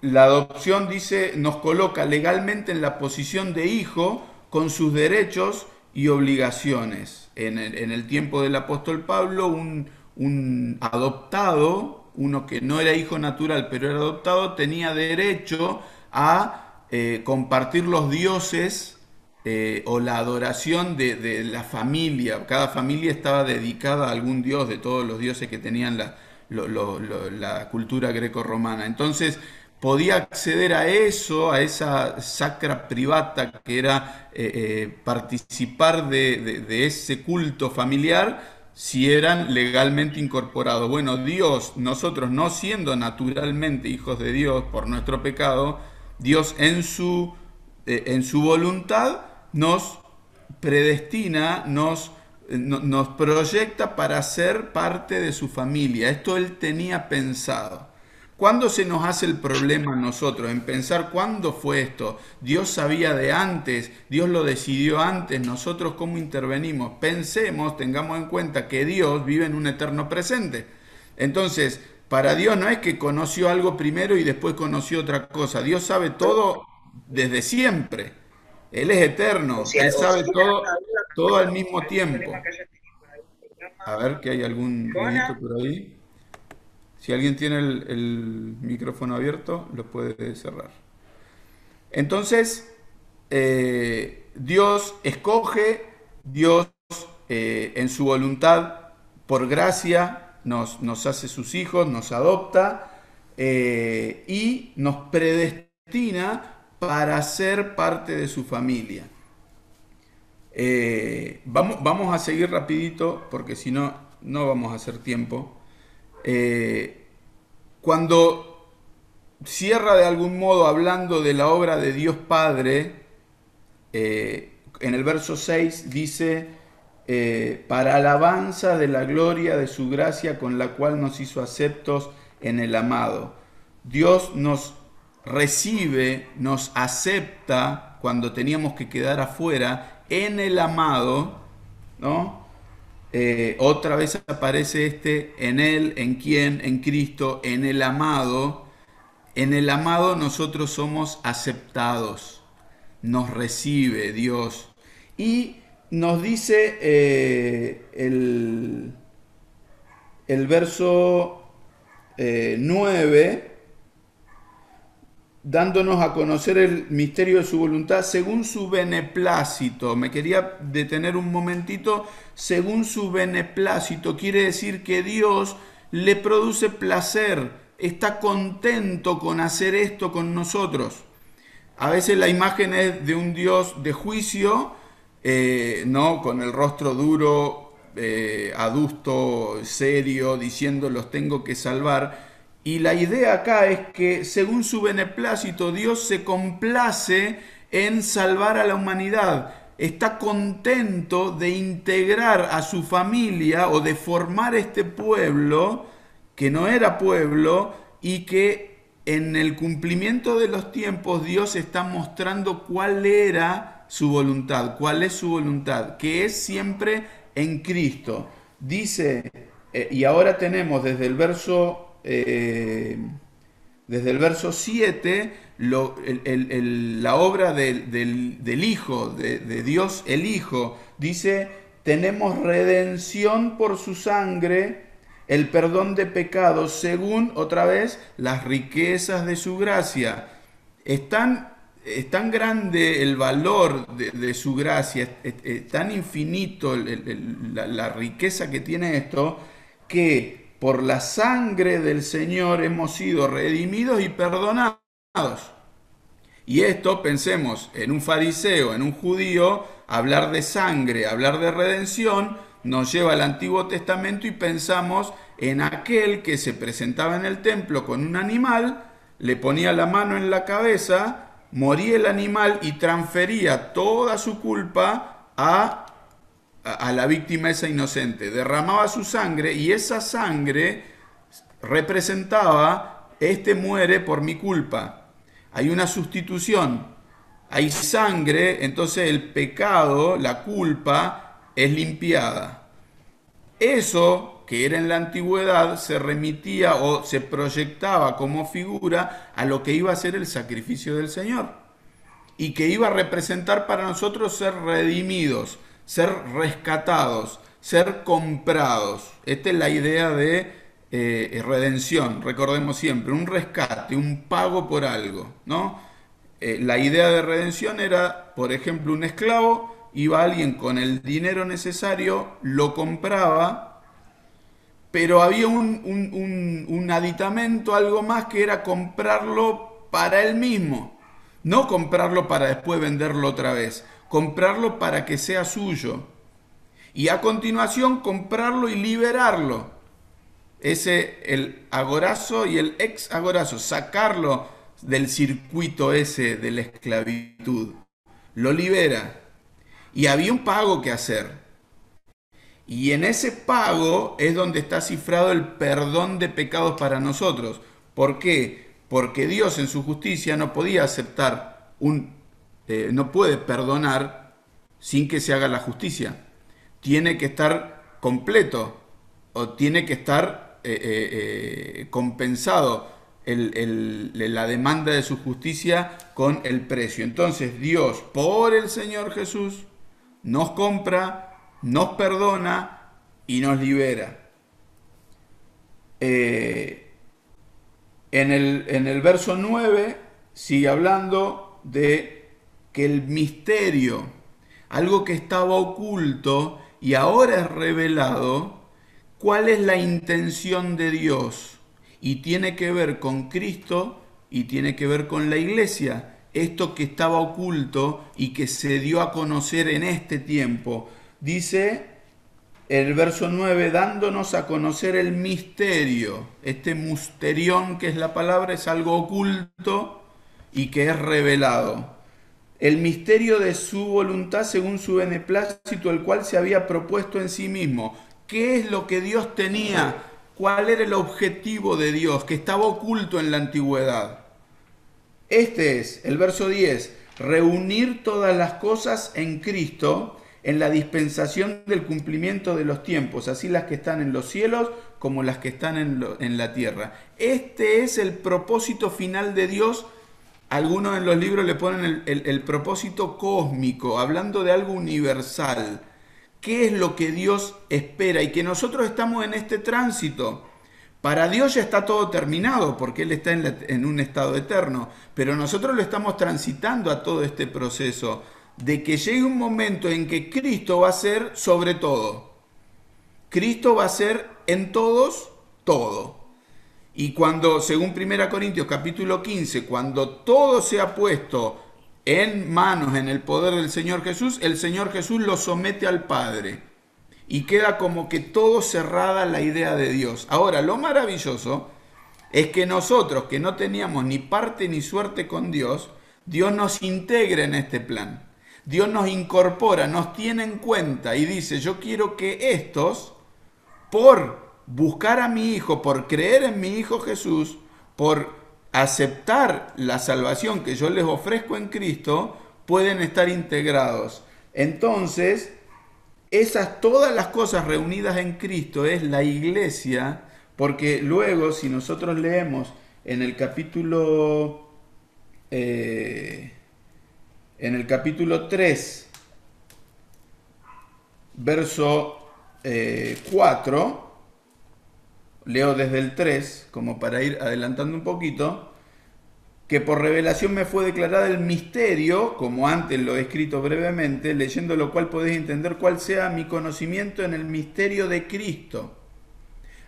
La adopción, dice, nos coloca legalmente en la posición de hijo, con sus derechos y obligaciones. En el tiempo del apóstol Pablo, un adoptado, uno que no era hijo natural, pero era adoptado, tenía derecho a compartir los dioses o la adoración de la familia. Cada familia estaba dedicada a algún dios de todos los dioses que tenían la cultura greco-romana. Entonces, podía acceder a eso, a esa sacra privata que era participar de ese culto familiar si eran legalmente incorporados. Bueno, Dios, nosotros no siendo naturalmente hijos de Dios por nuestro pecado, Dios en su voluntad nos predestina, nos proyecta para ser parte de su familia. Esto Él tenía pensado. ¿Cuándo se nos hace el problema a nosotros? En pensar cuándo fue esto. Dios sabía de antes, Dios lo decidió antes, nosotros cómo intervenimos. Pensemos, tengamos en cuenta que Dios vive en un eterno presente. Entonces, para Dios no es que conoció algo primero y después conoció otra cosa. Dios sabe todo desde siempre. Él es eterno, Él sabe todo al mismo tiempo. A ver, que hay algún ruidito por ahí. Si alguien tiene el micrófono abierto, lo puede cerrar. Entonces, Dios escoge, Dios en su voluntad, por gracia, nos hace sus hijos, nos adopta y nos predestina para ser parte de su familia. Vamos a seguir rapidito, porque si no, no vamos a hacer tiempo. Cuando cierra de algún modo hablando de la obra de Dios Padre, en el verso 6 dice, para alabanza de la gloria de su gracia con la cual nos hizo aceptos en el amado. Dios nos recibe, nos acepta cuando teníamos que quedar afuera en el amado, ¿no? Otra vez aparece en Él, en quién, en Cristo, en el amado. En el amado nosotros somos aceptados, nos recibe Dios. Y nos dice el verso 9, dándonos a conocer el misterio de su voluntad según su beneplácito. Me quería detener un momentito. Según su beneplácito quiere decir que Dios le produce placer, está contento con hacer esto con nosotros. A veces la imagen es de un Dios de juicio, ¿no? Con el rostro duro, adusto, serio, diciendo los tengo que salvar. Y la idea acá es que según su beneplácito Dios se complace en salvar a la humanidad. Está contento de integrar a su familia o de formar este pueblo que no era pueblo y que en el cumplimiento de los tiempos Dios está mostrando cuál era su voluntad, cuál es su voluntad, que es siempre en Cristo. Dice, y ahora tenemos desde el verso 7 la obra del Hijo, de Dios el Hijo. Dice, tenemos redención por su sangre, el perdón de pecados, según, otra vez, las riquezas de su gracia. Es tan grande el valor de su gracia, es tan infinito la riqueza que tiene esto, que por la sangre del Señor hemos sido redimidos y perdonados. Y esto, pensemos, en un fariseo, en un judío, hablar de sangre, hablar de redención, nos lleva al Antiguo Testamento y pensamos en aquel que se presentaba en el templo con un animal, le ponía la mano en la cabeza, moría el animal y transfería toda su culpa a la víctima esa inocente. Derramaba su sangre y esa sangre representaba, este muere por mi culpa. Hay una sustitución, hay sangre, entonces el pecado, la culpa, es limpiada. Eso que era en la antigüedad se remitía o se proyectaba como figura a lo que iba a ser el sacrificio del Señor y que iba a representar para nosotros ser redimidos, ser rescatados, ser comprados. Esta es la idea de redención, recordemos siempre, un rescate, un pago por algo, ¿no? La idea de redención era, por ejemplo, un esclavo, iba alguien con el dinero necesario, lo compraba, pero había un aditamento, algo más, que era comprarlo para él mismo, no comprarlo para después venderlo otra vez, comprarlo para que sea suyo, y a continuación comprarlo y liberarlo. El agorazo y el ex agorazo, sacarlo del circuito ese de la esclavitud, lo libera. Y había un pago que hacer. Y en ese pago es donde está cifrado el perdón de pecados para nosotros. ¿Por qué? Porque Dios en su justicia no podía aceptar no puede perdonar sin que se haga la justicia. Tiene que estar completo o tiene que estar compensado la demanda de su justicia con el precio. Entonces Dios, por el Señor Jesús, nos compra, nos perdona y nos libera. En el verso 9 sigue hablando de que el misterio, algo que estaba oculto y ahora es revelado, ¿cuál es la intención de Dios? Y tiene que ver con Cristo y tiene que ver con la iglesia. Esto que estaba oculto y que se dio a conocer en este tiempo. Dice el verso 9, dándonos a conocer el misterio. Este musterión, que es la palabra, es algo oculto y que es revelado. El misterio de su voluntad según su beneplácito, el cual se había propuesto en sí mismo. ¿Qué es lo que Dios tenía? ¿Cuál era el objetivo de Dios que estaba oculto en la antigüedad? Este es, el verso 10, reunir todas las cosas en Cristo en la dispensación del cumplimiento de los tiempos, así las que están en los cielos como las que están en la tierra. Este es el propósito final de Dios. Algunos en los libros le ponen el propósito cósmico, hablando de algo universal. ¿Qué es lo que Dios espera? Y que nosotros estamos en este tránsito. Para Dios ya está todo terminado, porque Él está en un estado eterno. Pero nosotros lo estamos transitando a todo este proceso de que llegue un momento en que Cristo va a ser sobre todo. Cristo va a ser en todos, todo. Y cuando, según 1 Corintios capítulo 15, cuando todo sea puesto en manos, en el poder del Señor Jesús, el Señor Jesús lo somete al Padre. Y queda como que todo cerrada la idea de Dios. Ahora, lo maravilloso es que nosotros, que no teníamos ni parte ni suerte con Dios, Dios nos integra en este plan. Dios nos incorpora, nos tiene en cuenta y dice, yo quiero que estos, por buscar a mi Hijo, por creer en mi Hijo Jesús, por aceptar la salvación que yo les ofrezco en Cristo, pueden estar integrados. Entonces, todas las cosas reunidas en Cristo es la iglesia, porque luego, si nosotros leemos en el capítulo 3, verso 4, leo desde el 3, como para ir adelantando un poquito, que por revelación me fue declarada el misterio, como antes lo he escrito brevemente, leyendo lo cual podéis entender cuál sea mi conocimiento en el misterio de Cristo.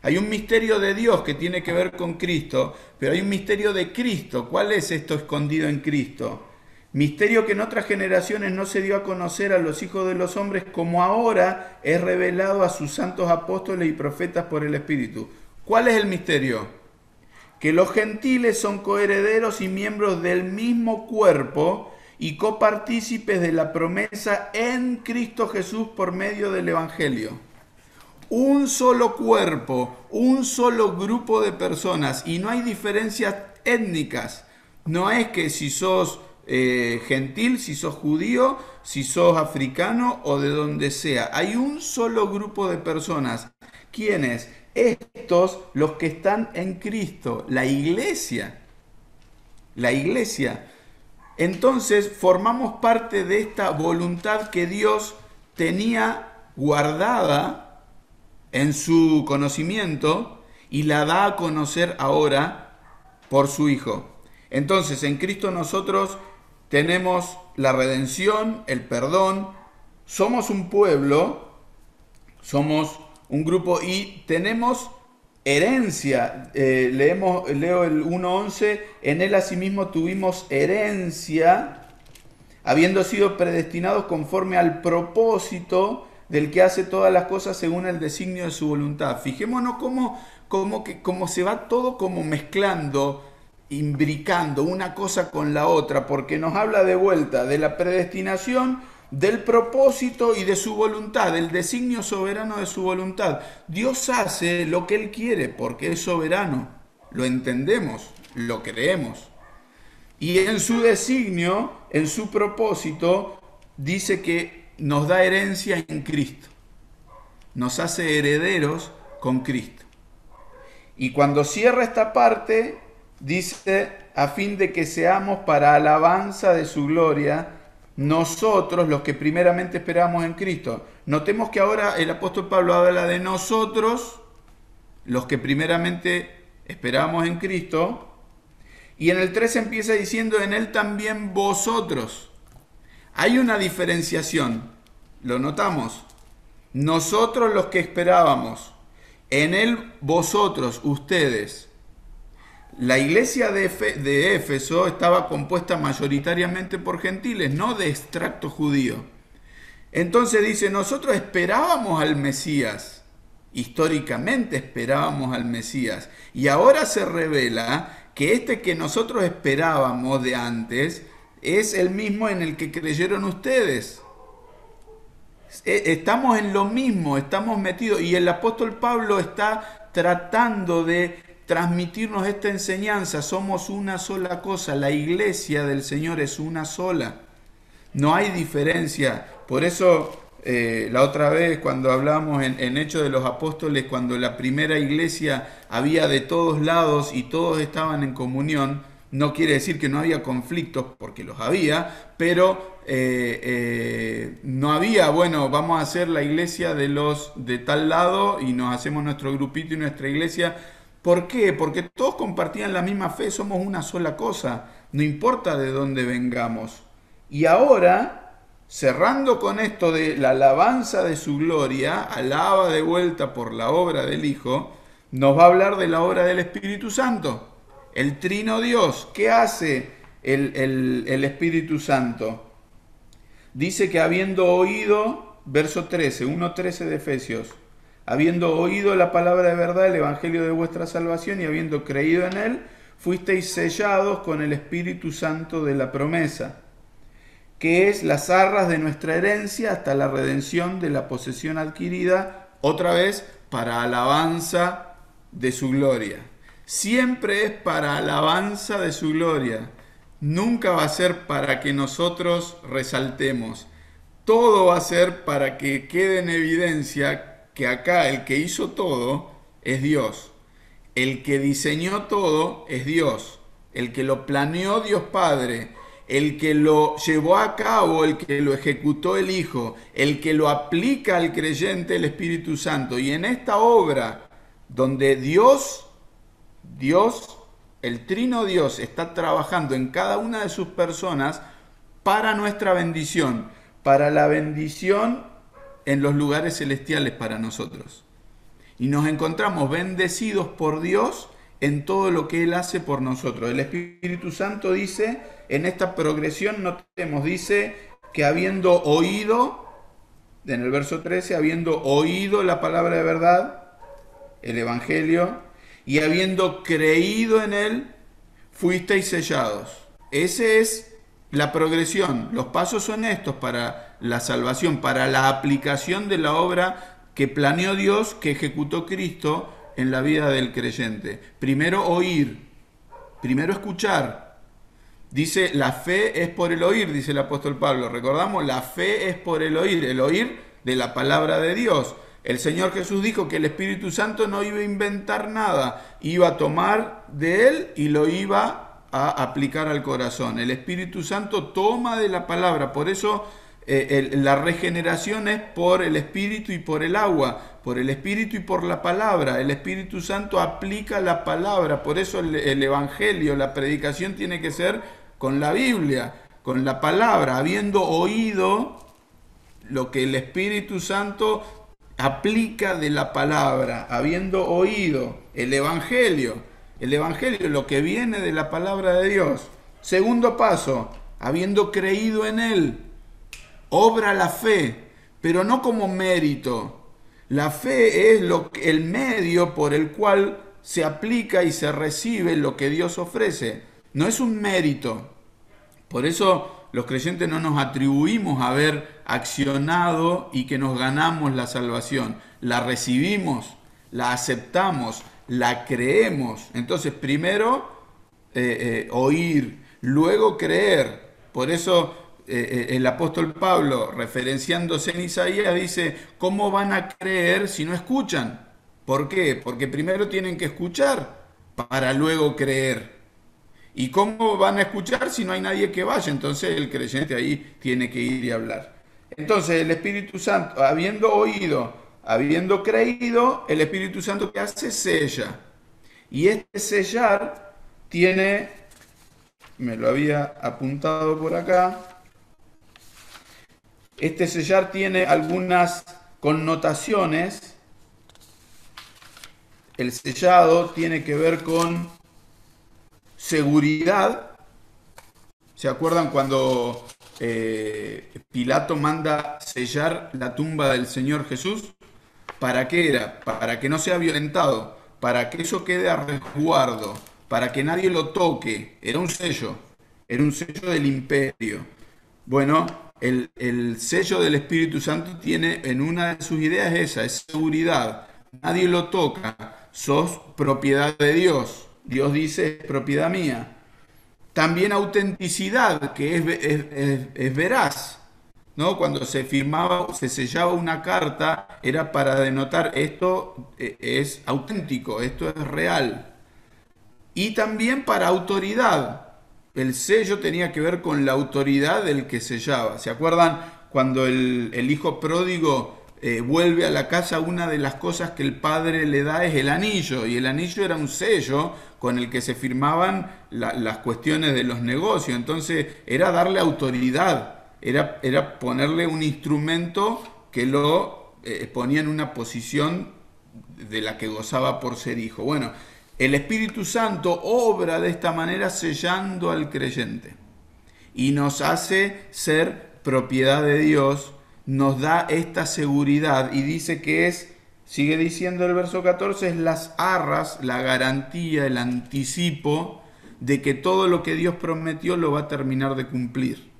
Hay un misterio de Dios que tiene que ver con Cristo, pero hay un misterio de Cristo. ¿Cuál es esto escondido en Cristo? Misterio que en otras generaciones no se dio a conocer a los hijos de los hombres, como ahora es revelado a sus santos apóstoles y profetas por el Espíritu. ¿Cuál es el misterio? Que los gentiles son coherederos y miembros del mismo cuerpo y copartícipes de la promesa en Cristo Jesús por medio del Evangelio. Un solo cuerpo, un solo grupo de personas, y no hay diferencias étnicas. No es que si sos gentil, si sos judío, si sos africano o de donde sea. Hay un solo grupo de personas. ¿Quiénes? Estos, los que están en Cristo, la iglesia. La iglesia. Entonces formamos parte de esta voluntad que Dios tenía guardada en su conocimiento y la da a conocer ahora por su Hijo. Entonces en Cristo nosotros tenemos la redención, el perdón, somos un pueblo, somos un grupo y tenemos herencia. Leo el 1:11, en él asimismo tuvimos herencia, habiendo sido predestinados conforme al propósito del que hace todas las cosas según el designio de su voluntad. Fijémonos cómo se va todo como mezclando, imbricando una cosa con la otra, porque nos habla de vuelta de la predestinación, del propósito y de su voluntad, del designio soberano de su voluntad. Dios hace lo que Él quiere porque es soberano. lo entendemos, lo creemos. Y en su designio, en su propósito, dice que nos da herencia en Cristo. Nos hace herederos con Cristo. Y cuando cierra esta parte, dice, a fin de que seamos para alabanza de su gloria, nosotros los que primeramente esperamos en Cristo. Notemos que ahora el apóstol Pablo habla de nosotros, los que primeramente esperamos en Cristo, y en el 3 empieza diciendo, en él también vosotros. Hay una diferenciación, lo notamos. Nosotros los que esperábamos, en él vosotros, ustedes. La iglesia de Éfeso estaba compuesta mayoritariamente por gentiles, no de extracto judío. Entonces dice, nosotros esperábamos al Mesías, históricamente esperábamos al Mesías, y ahora se revela que este que nosotros esperábamos de antes es el mismo en el que creyeron ustedes. Estamos en lo mismo, estamos metidos, y el apóstol Pablo está tratando de transmitirnos esta enseñanza. Somos una sola cosa, la iglesia del Señor es una sola, no hay diferencia. Por eso la otra vez cuando hablamos en Hechos de los Apóstoles, cuando la primera iglesia había de todos lados y todos estaban en comunión, no quiere decir que no había conflictos, porque los había, pero no había, bueno, vamos a hacer la iglesia de los de tal lado y nos hacemos nuestro grupito y nuestra iglesia. ¿Por qué? Porque todos compartían la misma fe, somos una sola cosa, no importa de dónde vengamos. Y ahora, cerrando con esto de la alabanza de su gloria, alaba de vuelta por la obra del Hijo, nos va a hablar de la obra del Espíritu Santo. El Trino Dios, ¿qué hace el Espíritu Santo? Dice que habiendo oído, verso 13, 1:13 de Efesios, habiendo oído la palabra de verdad, el evangelio de vuestra salvación, y habiendo creído en él, fuisteis sellados con el Espíritu Santo de la promesa, que es las arras de nuestra herencia hasta la redención de la posesión adquirida, otra vez, para alabanza de su gloria. Siempre es para alabanza de su gloria. Nunca va a ser para que nosotros resaltemos. Todo va a ser para que quede en evidencia que acá el que hizo todo es Dios. El que diseñó todo es Dios. El que lo planeó Dios Padre. El que lo llevó a cabo, el que lo ejecutó el Hijo. El que lo aplica al creyente el Espíritu Santo. Y en esta obra donde Dios, el Trino Dios, está trabajando en cada una de sus personas para nuestra bendición, para la bendición en los lugares celestiales para nosotros. Y nos encontramos bendecidos por Dios en todo lo que Él hace por nosotros. El Espíritu Santo dice, en esta progresión, notemos, dice que habiendo oído, en el verso 13, habiendo oído la palabra de verdad, el Evangelio, y habiendo creído en él, fuisteis sellados. Esa es la progresión. Los pasos son estos para la salvación, para la aplicación de la obra que planeó Dios, que ejecutó Cristo en la vida del creyente. Primero oír, primero escuchar. Dice, la fe es por el oír, dice el apóstol Pablo. Recordamos, la fe es por el oír de la palabra de Dios. El Señor Jesús dijo que el Espíritu Santo no iba a inventar nada, iba a tomar de él y lo iba a aplicar al corazón. El Espíritu Santo toma de la palabra, por eso la regeneración es por el Espíritu y por el agua, por el Espíritu y por la palabra. El Espíritu Santo aplica la palabra, por eso el Evangelio, la predicación tiene que ser con la Biblia, con la palabra, habiendo oído lo que el Espíritu Santo aplica de la palabra, habiendo oído el Evangelio, lo que viene de la palabra de Dios. Segundo paso, habiendo creído en él, obra la fe, pero no como mérito. La fe es el medio por el cual se aplica y se recibe lo que Dios ofrece. No es un mérito. Por eso los creyentes no nos atribuimos a haber accionado y que nos ganamos la salvación. La recibimos, la aceptamos, la creemos. Entonces, primero oír, luego creer. Por eso el apóstol Pablo, referenciándose en Isaías, dice, ¿cómo van a creer si no escuchan? ¿Por qué? Porque primero tienen que escuchar para luego creer. ¿Y cómo van a escuchar si no hay nadie que vaya? Entonces el creyente ahí tiene que ir y hablar. Entonces el Espíritu Santo, habiendo oído, habiendo creído, el Espíritu Santo, ¿qué hace? Sella. Y este sellar tiene, me lo había apuntado por acá, este sellar tiene algunas connotaciones. El sellado tiene que ver con seguridad. ¿Se acuerdan cuando Pilato manda sellar la tumba del Señor Jesús? ¿Para qué era? Para que no sea violentado, para que eso quede a resguardo, para que nadie lo toque. Era un sello del imperio. Bueno, el sello del Espíritu Santo tiene en una de sus ideas esa, es seguridad. Nadie lo toca, sos propiedad de Dios. Dios dice, es propiedad mía. También autenticidad, que es veraz, ¿no? Cuando se firmaba, se sellaba una carta, era para denotar esto es auténtico, esto es real. Y también para autoridad. El sello tenía que ver con la autoridad del que sellaba. ¿Se acuerdan cuando el hijo pródigo vuelve a la casa? Una de las cosas que el padre le da es el anillo, y el anillo era un sello con el que se firmaban las cuestiones de los negocios. Entonces era darle autoridad, era ponerle un instrumento que lo ponía en una posición de la que gozaba por ser hijo. Bueno, el Espíritu Santo obra de esta manera sellando al creyente y nos hace ser propiedad de Dios, nos da esta seguridad y dice que es, sigue diciendo el verso 14, es las arras, la garantía, el anticipo de que todo lo que Dios prometió lo va a terminar de cumplir.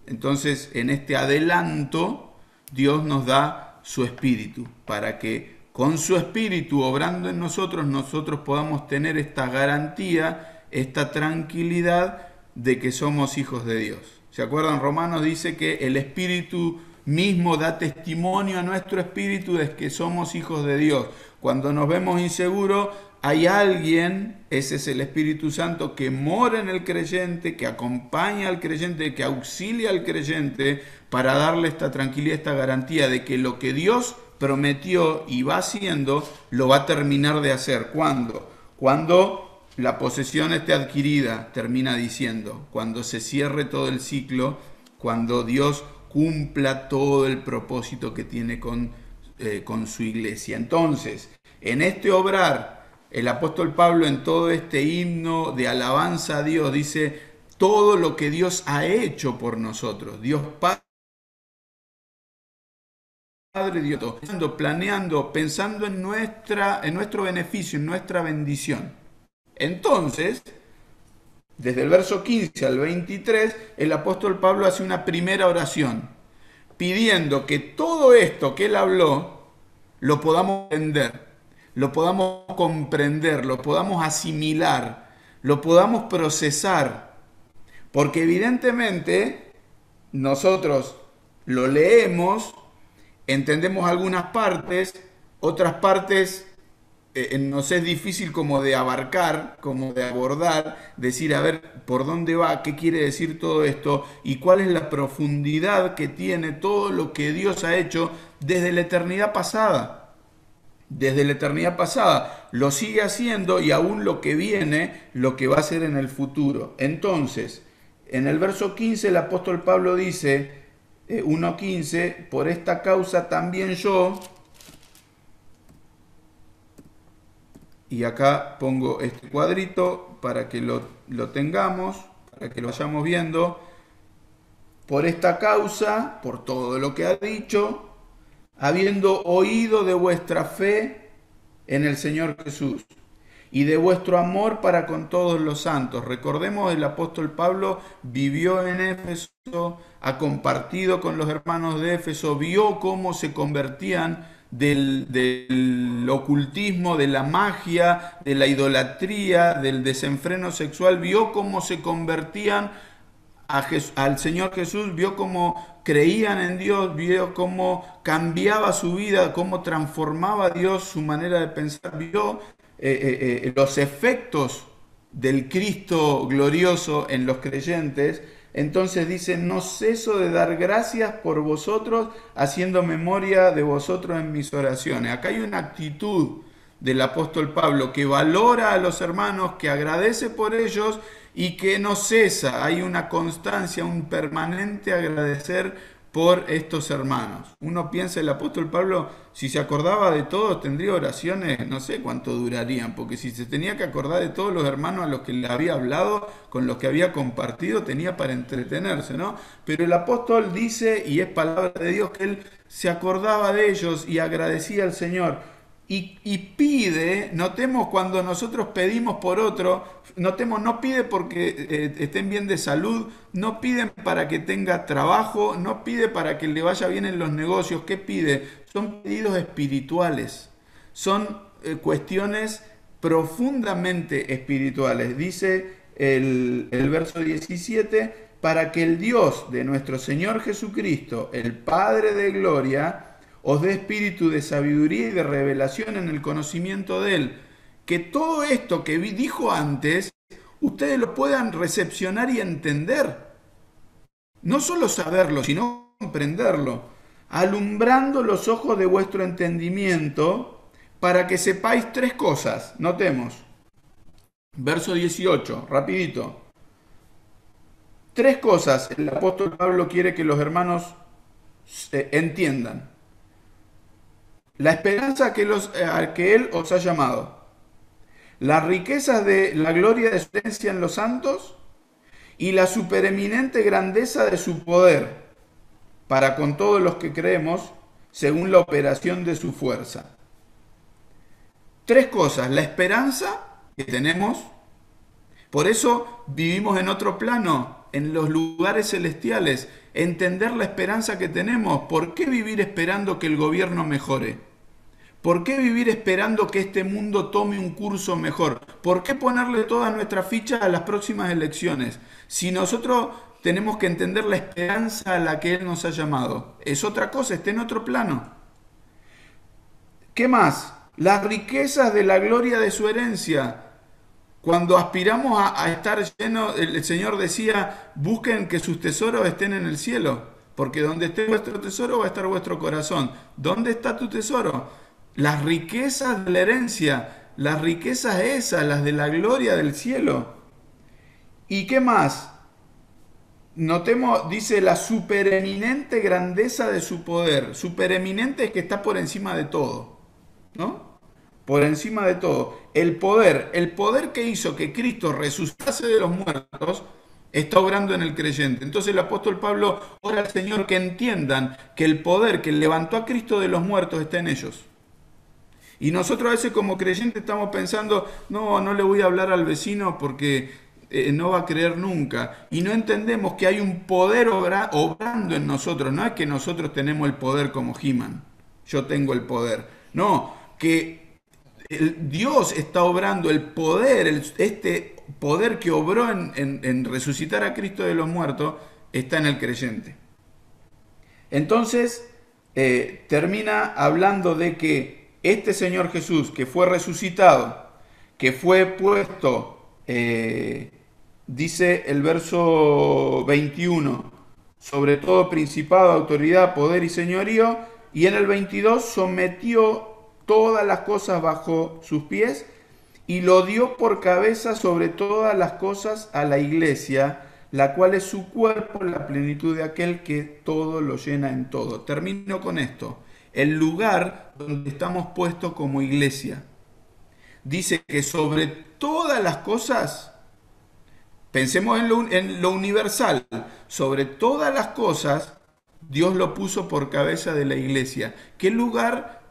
Entonces, en este adelanto, Dios nos da su Espíritu para que con su Espíritu obrando en nosotros, nosotros podamos tener esta garantía, esta tranquilidad de que somos hijos de Dios. ¿Se acuerdan? Romanos dice que el Espíritu mismo da testimonio a nuestro espíritu de que somos hijos de Dios. Cuando nos vemos inseguros, hay alguien, ese es el Espíritu Santo, que mora en el creyente, que acompaña al creyente, que auxilia al creyente para darle esta tranquilidad, esta garantía de que lo que Dios prometió y va haciendo, lo va a terminar de hacer. ¿Cuándo? Cuando la posesión esté adquirida, termina diciendo, cuando se cierre todo el ciclo, cuando Dios cumpla todo el propósito que tiene con su iglesia. Entonces, en este obrar, el apóstol Pablo en todo este himno de alabanza a Dios dice todo lo que Dios ha hecho por nosotros. Dios Padre, Dios, planeando, pensando en nuestro beneficio, en nuestra bendición. Entonces, desde el verso 15 al 23, el apóstol Pablo hace una primera oración, pidiendo que todo esto que él habló lo podamos entender, lo podamos comprender, lo podamos asimilar, lo podamos procesar, porque evidentemente nosotros lo leemos, entendemos algunas partes, otras partes nos es difícil como de abarcar, como de abordar, decir, a ver, ¿por dónde va? ¿Qué quiere decir todo esto? ¿Y cuál es la profundidad que tiene todo lo que Dios ha hecho desde la eternidad pasada? Desde la eternidad pasada lo sigue haciendo y aún lo que viene, lo que va a hacer en el futuro. Entonces, en el verso 15 el apóstol Pablo dice, 1.15, por esta causa también yo, y acá pongo este cuadrito para que lo tengamos, para que lo vayamos viendo, por esta causa, por todo lo que ha dicho, habiendo oído de vuestra fe en el Señor Jesús y de vuestro amor para con todos los santos. Recordemos, el apóstol Pablo vivió en Éfeso, ha compartido con los hermanos de Éfeso, vio cómo se convertían del ocultismo, de la magia, de la idolatría, del desenfreno sexual, vio cómo se convertían al Señor Jesús, vio cómo creían en Dios, vio cómo cambiaba su vida, cómo transformaba Dios su manera de pensar, vio los efectos del Cristo glorioso en los creyentes. Entonces dice, no ceso de dar gracias por vosotros, haciendo memoria de vosotros en mis oraciones. Acá hay una actitud del apóstol Pablo que valora a los hermanos, que agradece por ellos y que no cesa. Hay una constancia, un permanente agradecer por estos hermanos. Uno piensa, el apóstol Pablo, si se acordaba de todos, tendría oraciones, no sé cuánto durarían, porque si se tenía que acordar de todos los hermanos a los que le había hablado, con los que había compartido, tenía para entretenerse, ¿no? Pero el apóstol dice, y es palabra de Dios, que él se acordaba de ellos y agradecía al Señor. Y pide, notemos cuando nosotros pedimos por otro, notemos, no pide porque estén bien de salud, no piden para que tenga trabajo, no pide para que le vaya bien en los negocios. ¿Qué pide? Son pedidos espirituales, son cuestiones profundamente espirituales. Dice el verso 17, para que el Dios de nuestro Señor Jesucristo, el Padre de gloria, os dé espíritu de sabiduría y de revelación en el conocimiento de Él. Que todo esto que dijo antes, ustedes lo puedan recepcionar y entender. No solo saberlo, sino comprenderlo. Alumbrando los ojos de vuestro entendimiento, para que sepáis tres cosas. Notemos. Verso 18, rapidito. Tres cosas el apóstol Pablo quiere que los hermanos entiendan. La esperanza a que Él os ha llamado, las riquezas de la gloria de su herencia en los santos y la supereminente grandeza de su poder para con todos los que creemos según la operación de su fuerza. Tres cosas, la esperanza que tenemos, por eso vivimos en otro plano, en los lugares celestiales, entender la esperanza que tenemos. ¿Por qué vivir esperando que el gobierno mejore? ¿Por qué vivir esperando que este mundo tome un curso mejor? ¿Por qué ponerle todas nuestras fichas a las próximas elecciones? Si nosotros tenemos que entender la esperanza a la que Él nos ha llamado. Es otra cosa, está en otro plano. ¿Qué más? Las riquezas de la gloria de su herencia. Cuando aspiramos a estar llenos, el Señor decía, busquen que sus tesoros estén en el cielo, porque donde esté vuestro tesoro va a estar vuestro corazón. ¿Dónde está tu tesoro? Las riquezas de la herencia, las riquezas esas, las de la gloria del cielo. ¿Y qué más? Notemos, dice, la supereminente grandeza de su poder. Supereminente es que está por encima de todo, ¿no? Por encima de todo. El poder que hizo que Cristo resucitase de los muertos, está obrando en el creyente. Entonces el apóstol Pablo ora al Señor que entiendan que el poder que levantó a Cristo de los muertos está en ellos. Y nosotros a veces como creyentes estamos pensando, no le voy a hablar al vecino porque no va a creer nunca. Y no entendemos que hay un poder obrando en nosotros. No es que nosotros tenemos el poder como He-Man. Yo tengo el poder. No, que Dios está obrando el poder, este poder que obró en resucitar a Cristo de los muertos, está en el creyente. Entonces, termina hablando de que este Señor Jesús, que fue resucitado, que fue puesto, dice el verso 21, sobre todo principado, autoridad, poder y señorío, y en el 22 sometió todas las cosas bajo sus pies y lo dio por cabeza sobre todas las cosas a la iglesia, la cual es su cuerpo, la plenitud de aquel que todo lo llena en todo. Termino con esto. El lugar donde estamos puestos como iglesia. Dice que sobre todas las cosas, pensemos en lo universal, sobre todas las cosas, Dios lo puso por cabeza de la iglesia. ¿Qué lugar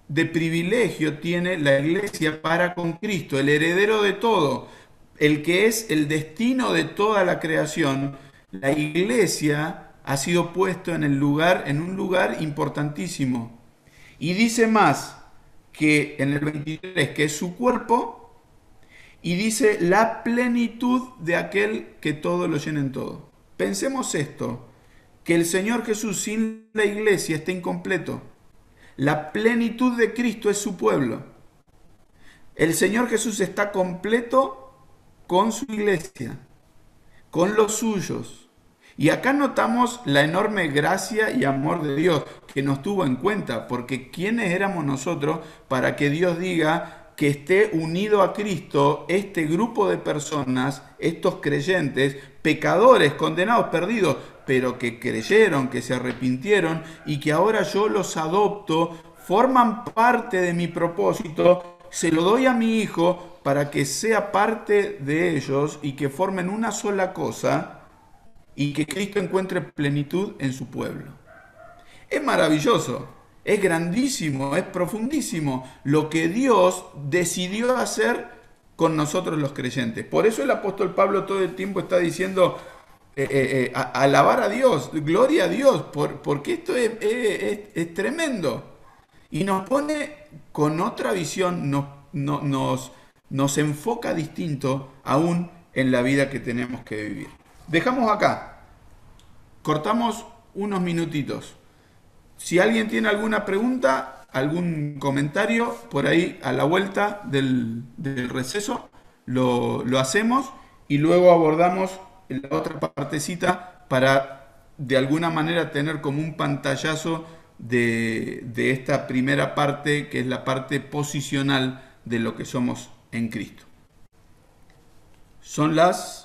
de privilegio tiene la iglesia para con Cristo, el heredero de todo, el que es el destino de toda la creación? La iglesia ha sido puesto en un lugar importantísimo. Y dice más que en el 23 que es su cuerpo, y dice la plenitud de aquel que todo lo llena en todo. Pensemos esto, que el Señor Jesús sin la iglesia está incompleto. La plenitud de Cristo es su pueblo. El Señor Jesús está completo con su iglesia, con los suyos. Y acá notamos la enorme gracia y amor de Dios que nos tuvo en cuenta, porque ¿quiénes éramos nosotros para que Dios diga que esté unido a Cristo este grupo de personas, estos creyentes, pecadores, condenados, perdidos, pero que creyeron, que se arrepintieron y que ahora yo los adopto, forman parte de mi propósito, se lo doy a mi hijo para que sea parte de ellos y que formen una sola cosa y que Cristo encuentre plenitud en su pueblo? Es maravilloso, es grandísimo, es profundísimo lo que Dios decidió hacer con nosotros los creyentes. Por eso el apóstol Pablo todo el tiempo está diciendo alabar a Dios, gloria a Dios, porque esto es tremendo. Y nos pone con otra visión, nos enfoca distinto aún en la vida que tenemos que vivir. Dejamos acá, cortamos unos minutitos. Si alguien tiene alguna pregunta, algún comentario, por ahí a la vuelta del receso lo hacemos y luego abordamos la otra partecita para de alguna manera tener como un pantallazo de esta primera parte, que es la parte posicional de lo que somos en Cristo. Son las